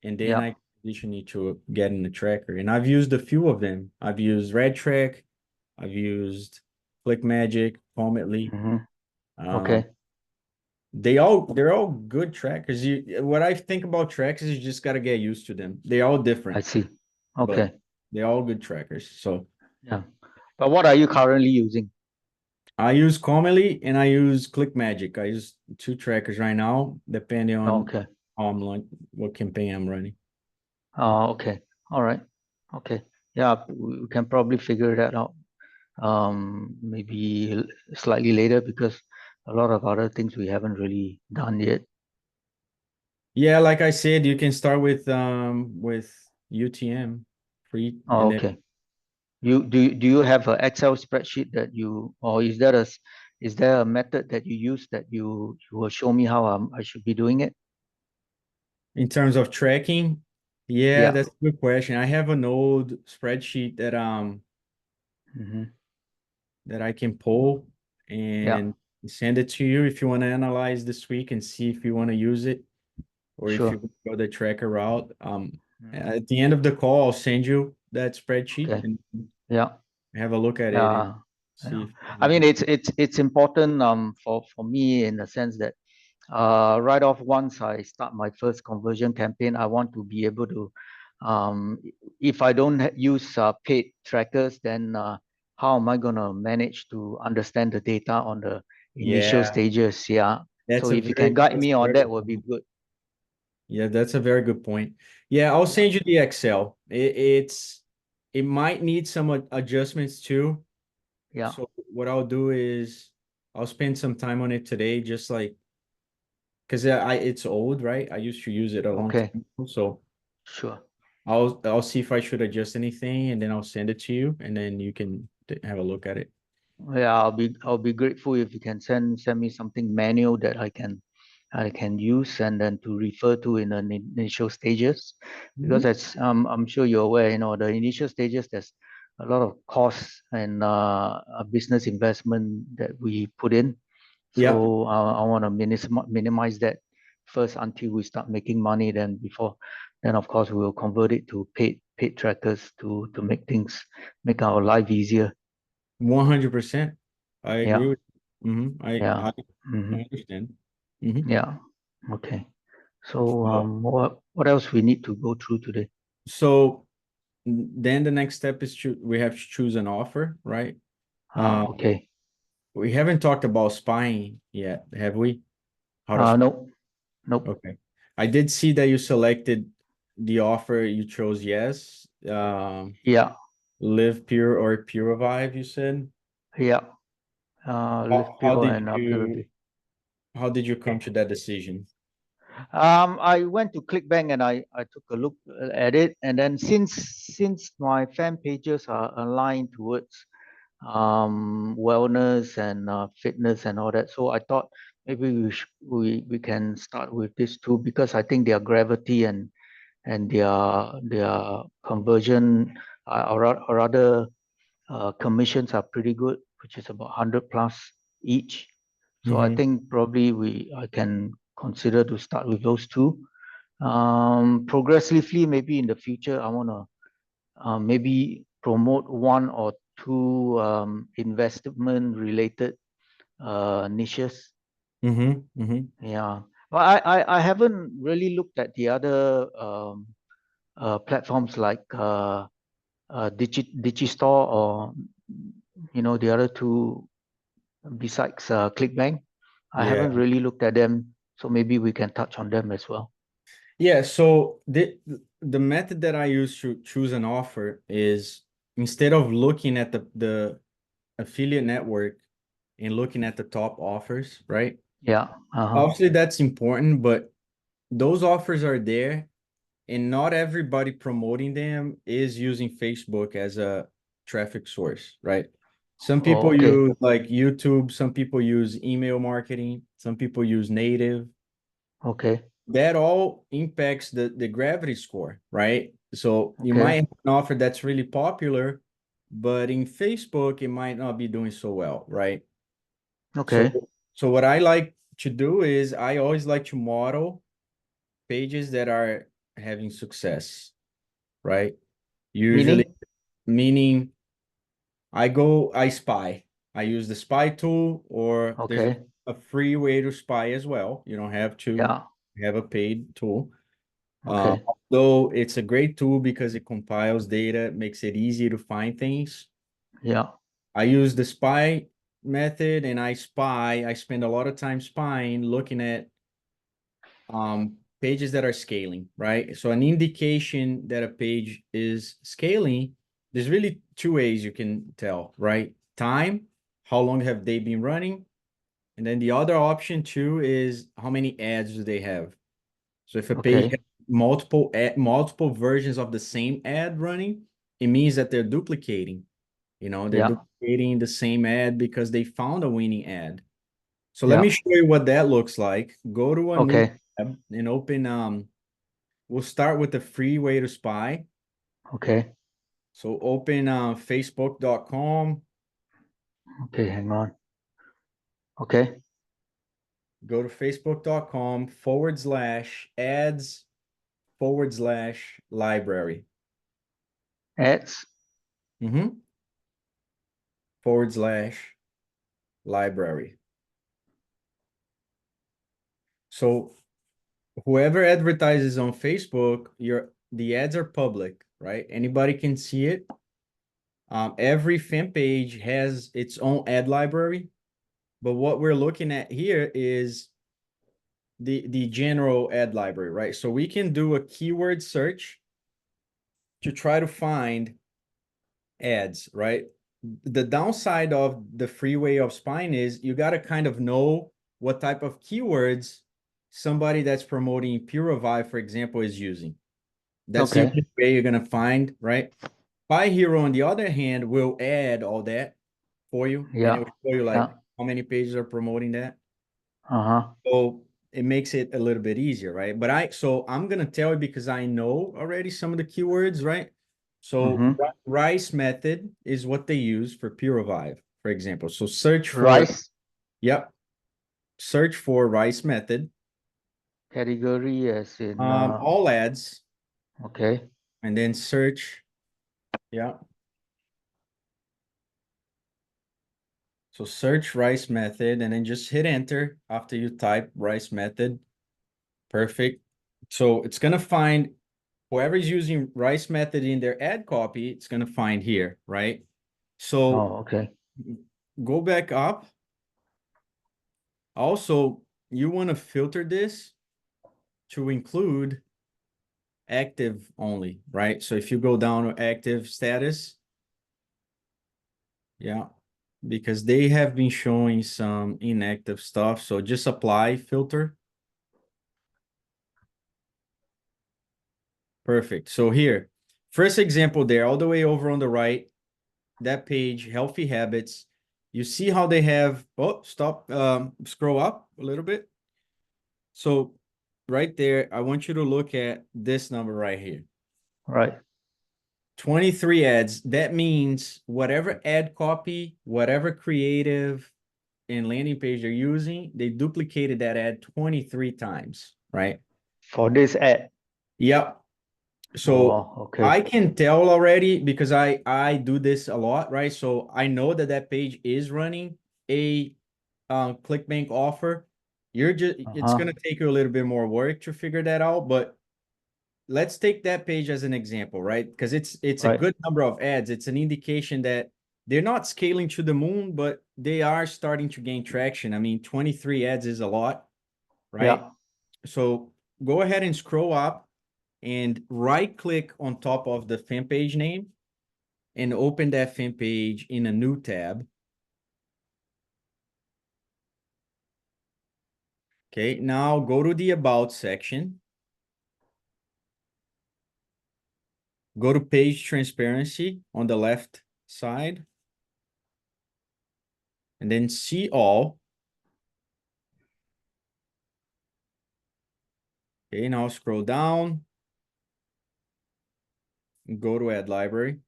and then Yeah. I transitioned it to getting a tracker. And I've used a few of them. I've used Red Track, I've used ClickMagick, Cometly. Mm-hmm. Um, Okay. they're all good trackers. What I think about trackers is you just gotta get used to them. They're all I different, see. but Okay. they're all good trackers. So Yeah. But what are you currently using? I use Cometly and I use ClickMagick. I use two trackers right now, depending Oh, on okay. how I'm like what campaign I'm running. Oh, okay. All right. Okay. Yeah, we can probably figure that out. Maybe slightly later because a lot of other things we haven't really done yet. Yeah, like I said, you can start with UTM free Oh, and then okay. Do you have an Excel spreadsheet that you, or is there a method that you use that you will show me how I should be doing it? in terms of tracking, yeah, Yeah. that's a good question. I have an old spreadsheet Mm-hmm. that I can pull Yeah. and send it to you if you want to analyze this week and see if you want to use it or if Sure. you go the tracker route. Mhm. At the end of the call, I'll send you that spreadsheet Okay. and Yeah. have a look at it and Yeah. see Yeah. if I mean, it's important for me in the sense that right off once I start my first conversion campaign, I want to be able to, um, if I don't use paid trackers, then how am I going to manage to understand the data on the initial yeah, stages? Yeah. So if you can guide that's me a on very that, good would be point. good. Yeah, that's a very good point. Yeah, I'll Yeah. send you the Excel. It might need some adjustments too. Yeah. So what I'll do is I'll spend some time on it today, just like because it's old, right? I used to use it a long Okay. time ago. So Sure. I'll see if I should adjust anything, and then I'll send it to you, and then you can have a look at it. Yeah, I'll be grateful if you can send me something manual that I can use and then to refer to in the initial stages, because Mhm. as I'm sure you're aware, the initial stages there's a lot of costs and a business investment that we put in. Yeah, So I want to minimize that first until we start making money. Then of course we will convert it to paid trackers to make our life easier. 100%. I agree Yeah. with you. Yeah. I Hmm. understand. Hmm. Yeah. Okay. So what else we need to go through today? So then the next step is we have to choose an offer, right? Ah, Uh, okay. we haven't talked about spying yet, have we? How to spy? Nope. Nope. Okay. I did see that you selected the offer. You chose yes. Yeah. Live Pure or Pure Revive, you said. Yeah. How, Live how pure did and you purity. how did you come to that decision? I went to ClickBank and I took a look at it, and then since my fan pages are aligned towards wellness and fitness and all that, so I thought maybe we can start with these two because I think their gravity and their conversion or rather commissions are pretty good, which is about 100 plus each. So I Mm-hmm. think probably I can consider to start with those two. Progressively, maybe in the future, I want to maybe promote one or two investment related niches. Mm-hmm. Mm-hmm. Yeah, but I haven't really looked at the other platforms like Digistore or the other two besides ClickBank. I Yeah. haven't really looked at them, so maybe we can touch on them as well. Yeah, so the method that I use to choose an offer is instead of looking at the affiliate network and looking at the top offers, right? Yeah. Uh-huh. Obviously, that's important, but those offers are there, and not everybody promoting them is using Facebook as a traffic source, right? Some Oh, people okay. use like YouTube, some people use email marketing, some people use native. Okay. That all impacts the gravity score, right? So you might Okay. have an offer that's really popular, but in Facebook, it might not be doing so well, right? So, Okay. so what I like to do is I always like to model pages that are having success, right? Usually, Meaning? meaning I spy. I use the spy tool, or there's Okay. a free way to spy as well. You don't have to Yeah. have a paid tool. Okay. Though it's a great tool because it compiles data, makes it easy to find things. Yeah. I use the spy method and I spend a lot of time spying, looking at pages that are scaling, right? So an indication that a page is scaling, there's really two ways you can tell, right? Time, how long have they been running? And then the other option too is how many ads do they have? So if a page has Okay. multiple versions of the same ad running, it means that they're duplicating. They're Yeah. duplicating the same ad because they found a winning ad. So let me Yeah. show you what that looks like. Go to a new Okay. tab and open, we'll start with the free way to spy. Okay. So open facebook.com, Okay. Hang on. Okay. go to facebook.com/ads/library. Ads. Mm-hmm. /library. So whoever advertises on Facebook, the ads are public, right? Anybody can see it. Every fan page has its own ad library, but what we're looking at here is the general ad library, right? So we can do a keyword search to try to find ads, right? The downside of the free way of spying is you got to kind of know what type of keywords somebody that's promoting Pure Revive, for example, is using. That's the Okay. only way you're gonna find, right? Buy Hero, on the other hand, will add all that for you, and it will Yeah. show you like Yeah. how many pages are promoting that. Uh-huh. So it makes it a little bit easier, right? So I'm gonna tell you because I know already some of the keywords, right? So Mm-hmm. rice method is what they use for Pure Revive, for example. So search for, Rice yep, search for rice method, category as in all ads, okay. and then search, yeah. So search rice method and then just hit enter after you type rice method. Perfect. So it's gonna find whoever's using rice method in their ad copy, it's gonna find here, right? So Oh, okay. go back up. Also, you want to filter this to include active only, right? So if you go down to active status, yeah, because they have been showing some inactive stuff. So just apply filter. Perfect. So here, first example there, all the way over on the right, that page, healthy habits. You see how they have, oh, stop, scroll up a little bit. So right there, I want you to look at this number right here. Right. 23 ads. That means whatever ad copy, whatever creative and landing page they're using, they duplicated that ad 23 times, right? For this ad. Yep. Oh, So wow. Okay. I can tell already because I do this a lot, right? So I know that that page is running a ClickBank offer. It's Uh-huh. gonna take you a little bit more work to figure that out, but let's take that page as an example, right? Because it's a Right. good number of ads. It's an indication that they're not scaling to the moon, but they are starting to gain traction. I mean, 23 ads is a lot, right? Yeah. So go ahead and scroll up and right click on top of the fan page name and open that fan page in a new tab. Okay, now go to the About section. Go to Page Transparency on the left side. And then See All. Okay, now scroll down. And go to Ad Library.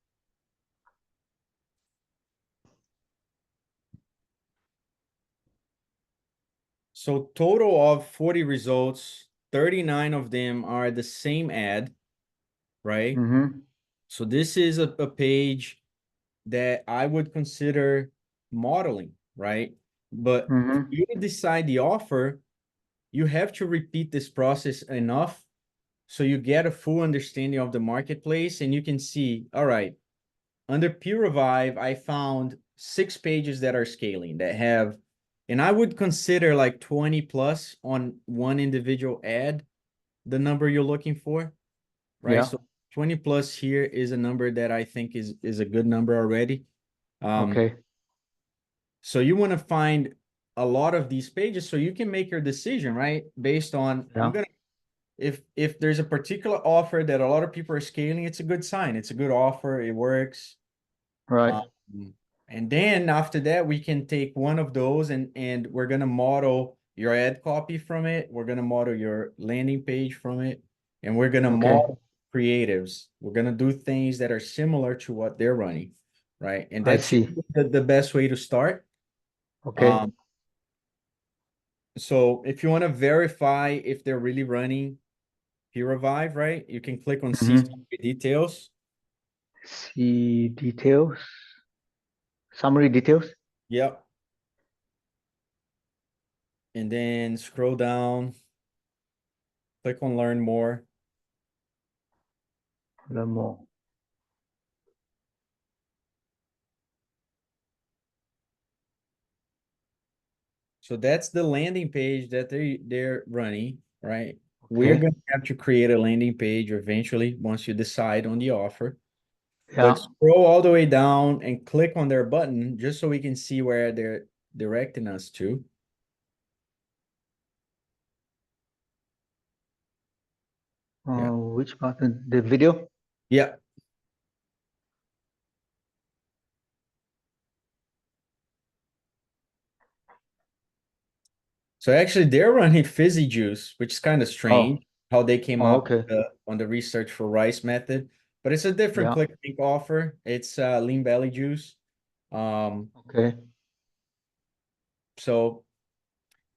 So total of 40 results, 39 of them are the same ad, right? Mm-hmm. So this is a page that I would consider modeling, right? But for Mm-hmm. you to decide the offer, you have to repeat this process enough so you get a full understanding of the marketplace and you can see, all right, under Peer Revive, I found 6 pages that are scaling that have, and I would consider like 20 plus on one individual ad, the number you're looking for, right? Yeah. So 20 plus here is a number that I think is a good number already. Okay. So you want to find a lot of these pages so you can make your decision, right? Based on, I'm Yeah. gonna, if there's a particular offer that a lot of people are scaling, it's a good sign. It's a good offer. It works. Right. Um, and then after that, we can take one of those and we're gonna model your ad copy from it. We're gonna model your landing page from it, and we're gonna Okay. model creatives. We're gonna do things that are similar to what they're running, right? And I that's see. the best way to start. Okay. Um, so if you want to verify if they're really running Peer Revive, right? You can click on See Mm-hmm. Summary Details. See details. Summary details. Yep. And then scroll down, click on Learn More. Learn more. So that's the landing page that they're running, right? We're Okay. going to have to create a landing page eventually once you decide on the offer. But Yeah. scroll all the way down and click on their button just so we can see where they're directing us to. Yeah. Which button? The video? Yeah. So actually they're running Fizzy Juice, which is kind of strange Oh. how they came Oh, up okay. on the research for rice method, but it's a different Yeah. click link offer. It's lean belly juice. Um, Okay. so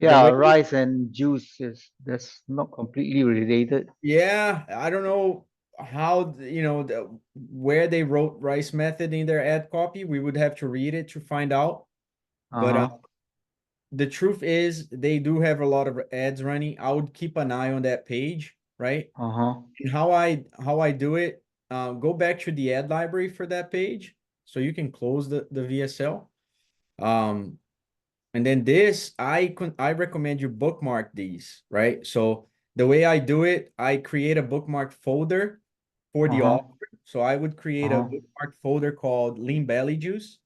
the Yeah, way, rice and juice is that's not completely related. yeah, I don't know how, where they wrote rice method in their ad copy. We would have to read it to find out. But Uh-huh. the truth is they do have a lot of ads running. I would keep an eye on that page, right? Uh-huh. And how I do it, go back to the ad library for that page so you can close the VSL. Um, and then this, I recommend you bookmark these, right? So the way I do it, I create a bookmark folder for the Uh-huh. offer. So I would create a Uh-huh. bookmark folder called Lean Belly Juice,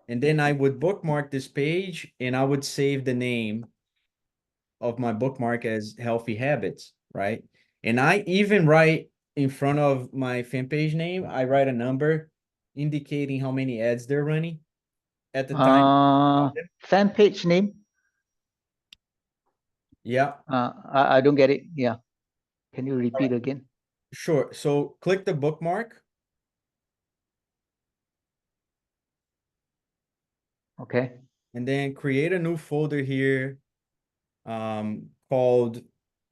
and then I would bookmark this page and I would save the name of my bookmark as Healthy Habits, right? And I even write in front of my fan page name, I write a number indicating how many ads they're running at the time. Fan page name? Yeah, I don't get it. Yeah. Can you repeat again? sure. So click the bookmark Okay. and then create a new folder here called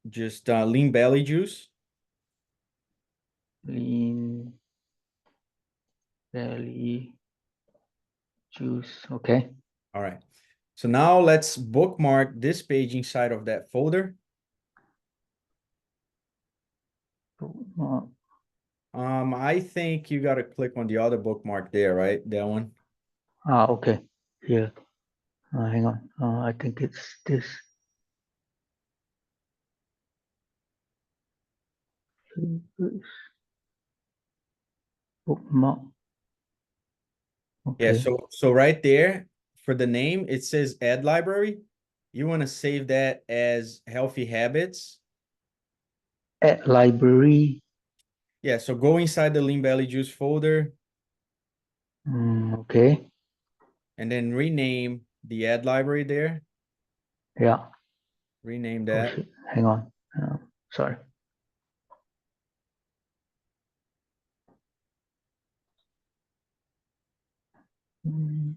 just Lean Belly Juice. Lean belly juice. Okay. All right. So now let's bookmark this page inside of that folder. Uh, I think you got to click on the other bookmark there, right? That one. okay. Here. Hang on. I think it's this. Bookmark. Yeah, Okay. so right there for the name, it says add library. You want to save that as healthy habits. Add library. Yeah, so go inside the Lean Belly Juice folder Okay. and then rename the add library there. Yeah. Rename Oh that. shit. Hang on. Sorry. Mm,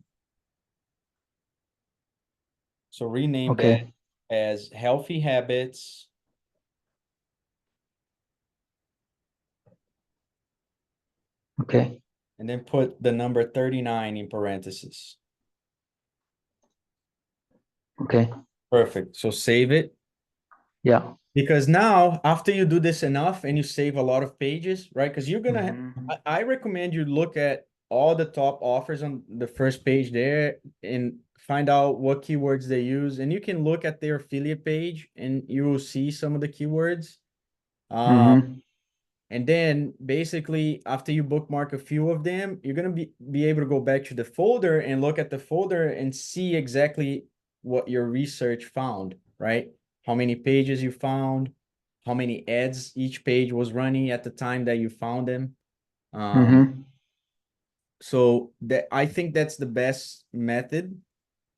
So rename that Okay. as healthy habits. Okay. And then put the number 39 in parentheses. Okay. Perfect. So save it. Yeah. Because now, after you do this enough and you save a lot of pages, right? Because you're gonna, Mhm. I recommend you look at all the top offers on the first page there and find out what keywords they use. And you can look at their affiliate page and you will see some of the keywords. Mhm. And then basically after you bookmark a few of them, you're gonna be able to go back to the folder and look at the folder and see exactly what your research found, right? How many pages you found, how many ads each page was running at the time that you found them. Mhm. So that I think that's the best method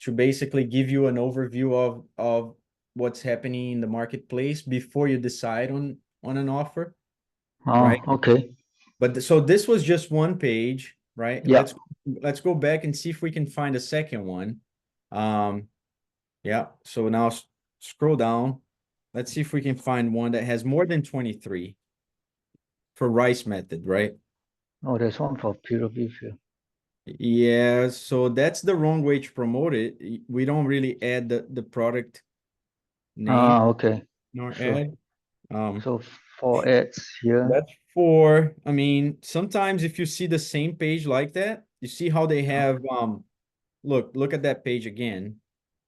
to basically give you an overview of what's happening in the marketplace before you decide on an offer, right? Okay. But so this was just one page, right? Yeah. Let's go back and see if we can find a second one. Um, yeah. So now scroll down. Let's see if we can find one that has more than 23 for rice method, right? Oh, there's one for peer review. Yeah, so that's the wrong way to promote it. We don't really add the product name Okay. in our Sure. ad. Um, So for ads here. that's for, I mean, sometimes if you see the same page like that, you see how they Yeah. have look at that page again.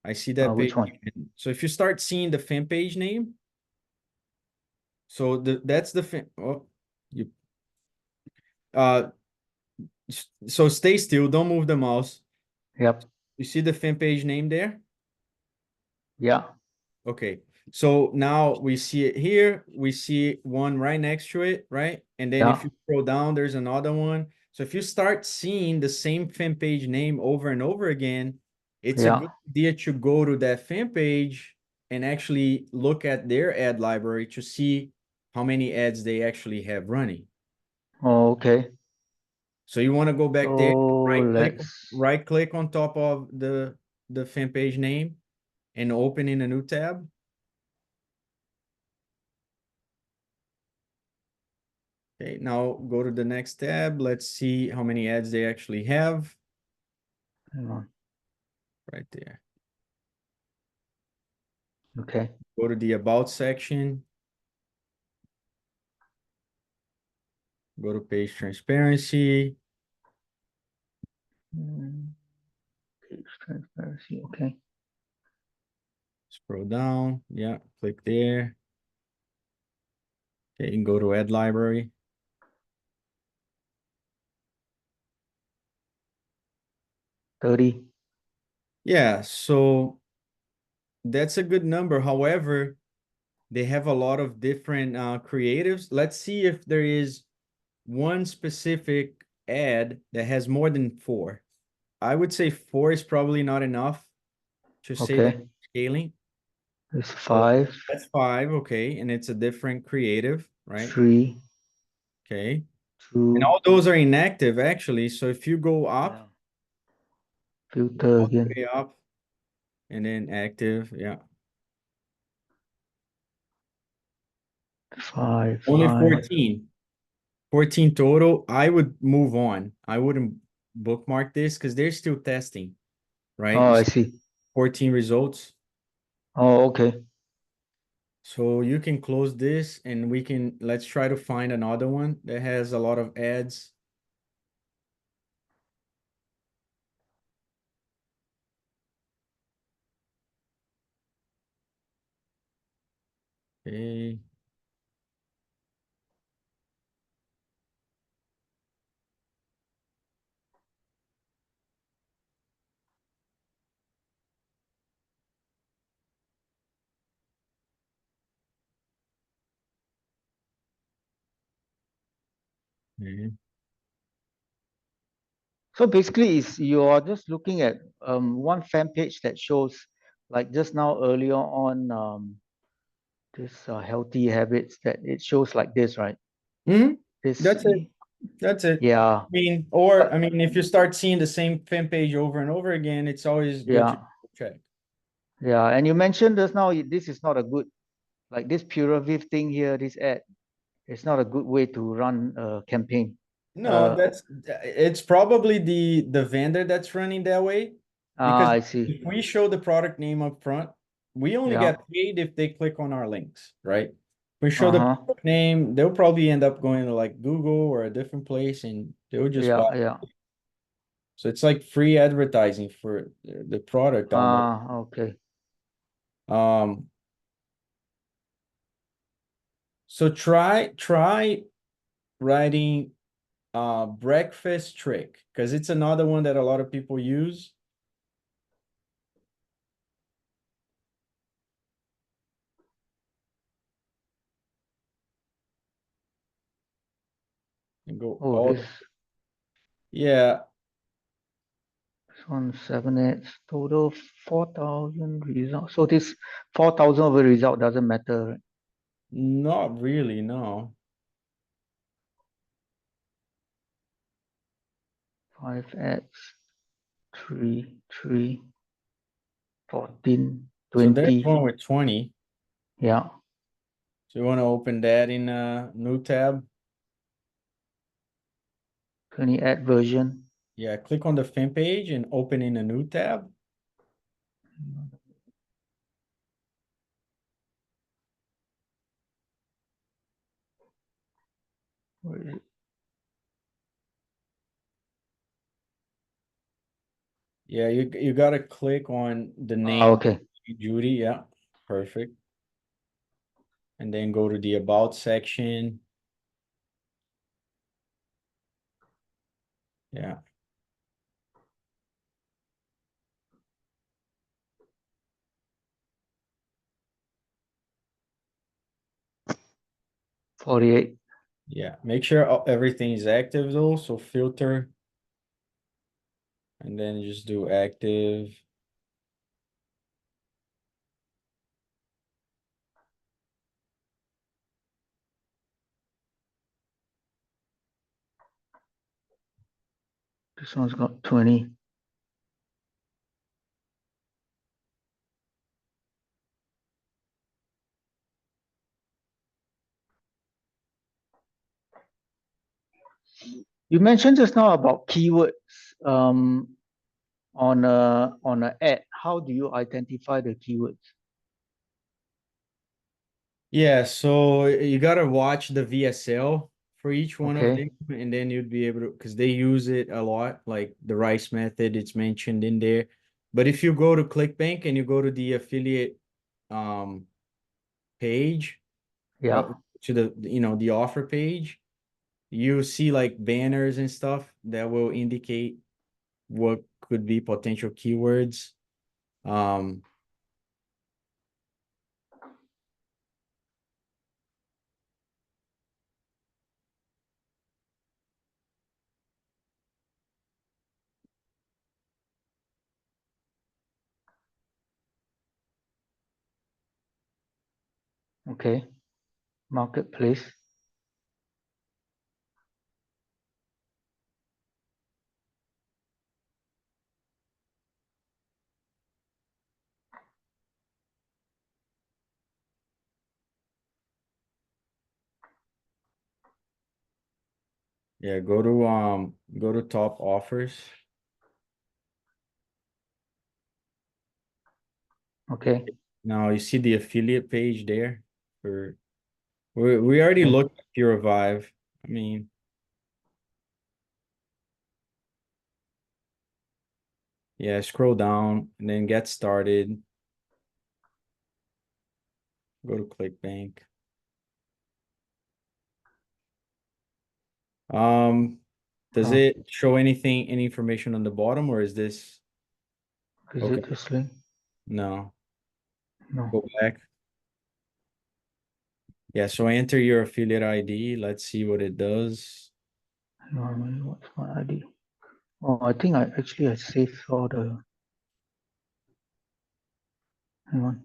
I see that Which page one? again. So if you start seeing the fan page name, so that's the fan. Oh, you uh, so stay still. Don't move the mouse. Yep. You see the fan page name there? Yeah. Okay. So now we see it here. We see one right next to it, right? And then if Yeah. you scroll down, there's another one. So if you start seeing the same fan page name over and over again, it's a Yeah. good idea to go to that fan page and actually look at their ad library to see how many ads they actually have running. Okay. So you want to go back there, So let's. right click on top of the fan page name and open in a new tab. Okay, now go to the next tab. Let's see how many ads they actually have Hang on. right there. Okay. Go to the about section, go to page transparency, Page transparency. Okay. scroll down. Yeah, click there. Okay, and go to ad library. 30. Yeah, so that's a good number. However, they have a lot of different creatives. Let's see if there is one specific ad that has more than four. I would say four is probably not enough to say that Okay. scaling. There's So 5, that's five, okay, and it's a different creative, right? 3, Okay. And 2. all those are inactive actually. So if you go up, Yeah. Filter all the again. way up, and then active, yeah. 5, Only 5. 14. 14 total. I would move on. I wouldn't bookmark this because they're still testing, right? Oh, You I see see. 14 results. Oh, okay. So you can close this and let's try to find another one that has a lot of ads. Okay. Mhm. So basically, is you are just looking at one fan page that shows, like just now earlier on, this healthy habits, that it shows like this, right? Mhm. This, That's it. That's it. yeah, I mean, or I but mean, if you start seeing the same fan page over and over again, it's always good to yeah, check. yeah. And you mentioned just now, this is not a good, like this Puraviv thing here, this ad. It's not a good way to run a campaign. No, Uh, that's it's probably the vendor that's running that way, because I see. if we show the product name up front, we only Yeah. get paid if they click on our links, right? If we show the Uh-huh. product name, they'll probably end up going to like Google or a different place and they'll just Yeah, buy. yeah. So it's like free advertising for the product almost. Ah, okay. Um, so try writing breakfast trick, because it's another one that a lot of people use. And go Oh, all this the, yeah. this one 7x total 4,000 results. So this 4,000 of a result doesn't matter, right? Not really, no. 5x 3, 3, 14, So there's 20. one with 20. Yeah. So you want to open that in a new tab. 20 ad version. Yeah, click on the fan page and open in a new tab. Where is it? Yeah, you gotta click on the Ah, name okay. Judy. Yeah, perfect. And then go to the about section. Yeah. 48. Yeah, make sure everything is active though. So filter and then just do active. This one's got 20. You mentioned just now about keywords on a ad. How do you identify the keywords? Yeah, so you gotta watch the VSL for each one of Okay. them, and then you'd be able to, because they use it a lot, like the rice method, it's mentioned in there. But if you go to ClickBank and you go to the affiliate um page, Yeah. to the the offer page, you see like banners and stuff that will indicate what could be potential keywords. Um, Okay. Marketplace. yeah, go to top offers. Okay. Now you see the affiliate page there for we already Okay. looked at Pure Revive. I mean, yeah, scroll down and then get started. Go to ClickBank. Um, does Oh, it show any information on the bottom, or is this okay? visit this link. No, No. go back. Yeah, so enter your affiliate ID. Let's see what it does. What's my ID? Oh, I think I saved all the. Hang on.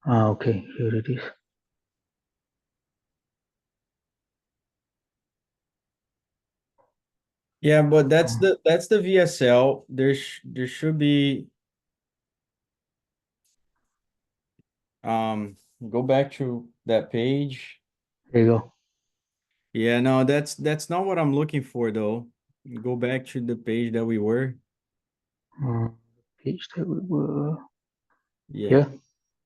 Okay, here it is. Yeah, but that's the VSL. There should be go back to that page. There you go. Yeah, no, that's not what I'm looking for though. Go back to the page that we were. Page that we were Yeah. here.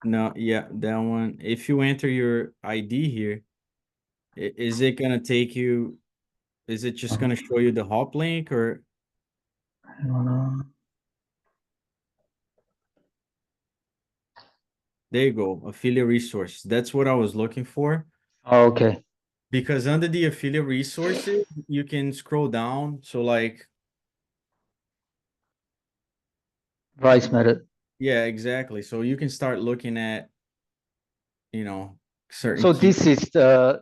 No, yeah, that one. If you enter your ID here, is it gonna take you, is it just gonna show you the hop link or Hang on. there you go, affiliate resource. That's what I was looking for. Oh, okay. Because under the affiliate resources, you can scroll down. So like, Price method. yeah, exactly. So you can start looking at, certain So key. this is the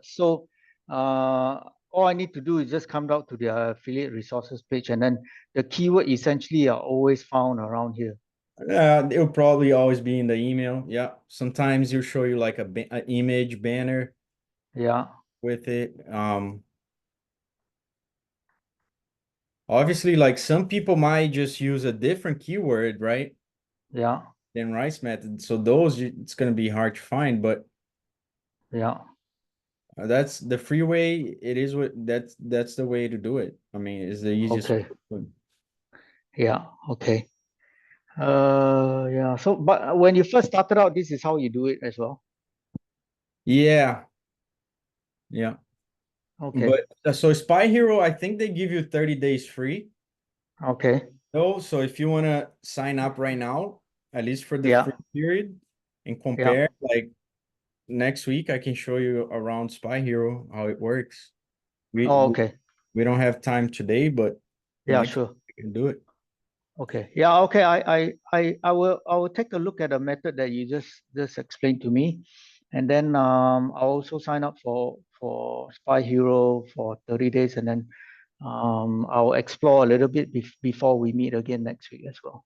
all I need to do is just come down to the affiliate resources page, and then the keyword essentially are always found around here. It'll probably always be in the email. Yeah. Sometimes you show you like a image banner Yeah, with it. Obviously, like some people might just use a different keyword, right? yeah, Than rice method. So those it's gonna be hard to find, but yeah. that's the freeway. It is what that's the way to do it. I mean, it's the easiest Okay, way. yeah, okay. Yeah. So, but when you first started out, this is how you do it as well. Yeah, yeah. Okay, But so Spy Hero, I think they give you 30 days free. okay. So if you want to sign up right now, at least for the Yeah, free period, and yeah. compare, like next week, I can show you around Spy Hero how it works. We Oh, we, okay. we don't have time today, but Yeah, next sure. week we can do it. Okay. Yeah, okay. I will take a look at the method that you just explained to me. And then I'll also sign up for Spy Hero for 30 days, and then I'll explore a little bit before we meet again next week as well.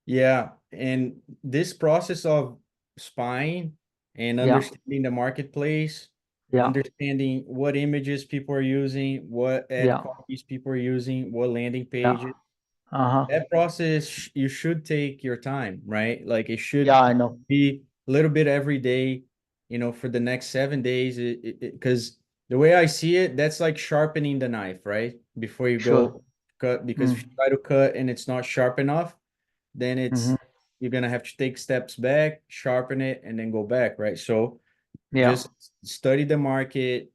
Yeah, and this process of spying and Yeah, understanding the marketplace, yeah, understanding what images people are using, what ad yeah, copies people are using, what landing yeah. pages. Uh-huh. That process, you should take your time, right? Like it Yeah, should I know. be a little bit every day, for the next 7 days. Because the way I see it, that's like sharpening the knife, right? Before you Sure. go cut, because if you Mm. try to cut and it's not sharp enough, then Mm-hmm. you're gonna have to take steps back, sharpen it, and then go back, right? So Yeah, just study the market,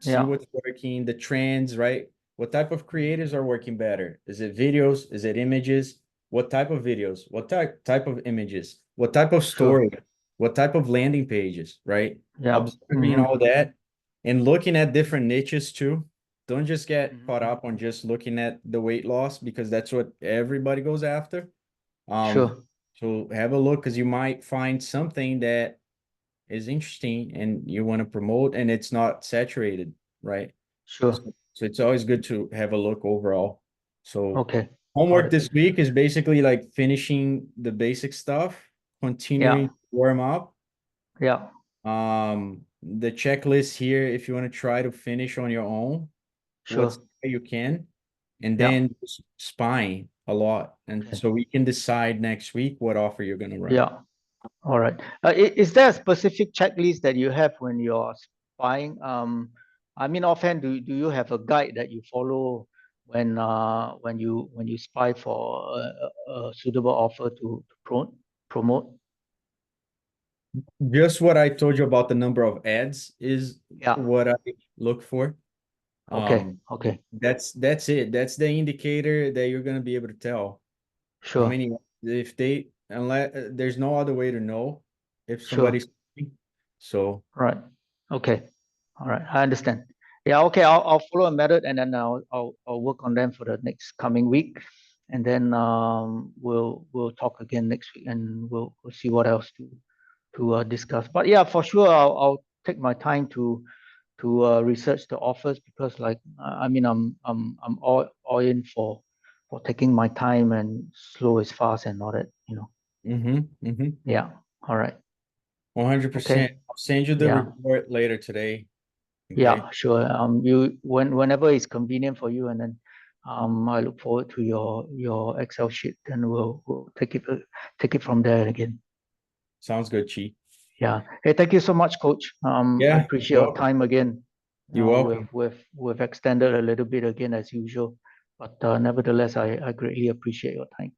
see yeah, what's working, the trends, right? What type of creatives are working better? Is it videos? Is it images? What type of videos? What type of images? What type of sure. story? What type of landing pages, right? Yeah. Observing Mm-hmm. all that and looking at different niches too. Don't just get Mm-hmm. caught up on just looking at the weight loss because that's what everybody goes after. Um, Sure, so have a look because you might find something that is interesting and you want to promote and it's not saturated, right? sure. So it's always good to have a look overall. So Okay. Got homework it. this week is basically like finishing the basic stuff, continuing Yeah, to warm up. yeah, The checklist here, if you want to try to finish on your own, what's sure. you can, and Yeah. then spying a lot. And Okay. so we can decide next week what offer you're going to run. Yeah. All right. Is there a specific checklist that you have when you're buying? I mean, offhand, do you have a guide that you follow when you spy for a suitable offer to promote? Just what I told you about the number of ads is Yeah. what I look for. Okay. Um, Okay. that's it. That's the indicator that you're gonna be able to tell how Sure. many if they, unless there's no other way to know if Sure. somebody's coming. So Right. Okay. All right. I understand. Yeah. Okay. I'll follow a method, and then I'll work on them for the next coming week, and then we'll talk again next week, and we'll see what else to discuss. But yeah, for sure, I'll take my time to research the offers, because like I mean I'm all in for taking my time, and slow is fast and all that, you know. Yeah. All right. 100%. Okay. I'll send you the Yeah. report later today. Okay. Yeah, sure. You whenever it's convenient for you, and then I look forward to your Excel sheet, and we'll take it from there again. Sounds good, Chi. Yeah. Hey, thank you so much, Coach. I Yeah, appreciate you're your welcome. time again. You're welcome. We've extended a little bit again as usual, but nevertheless, I greatly appreciate your time.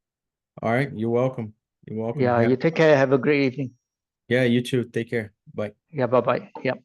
All right, you're welcome. You're welcome. Yeah. Yeah. You take care. Have a great evening. Yeah, you too. Take care. Bye. Yeah. Bye bye. Yeah.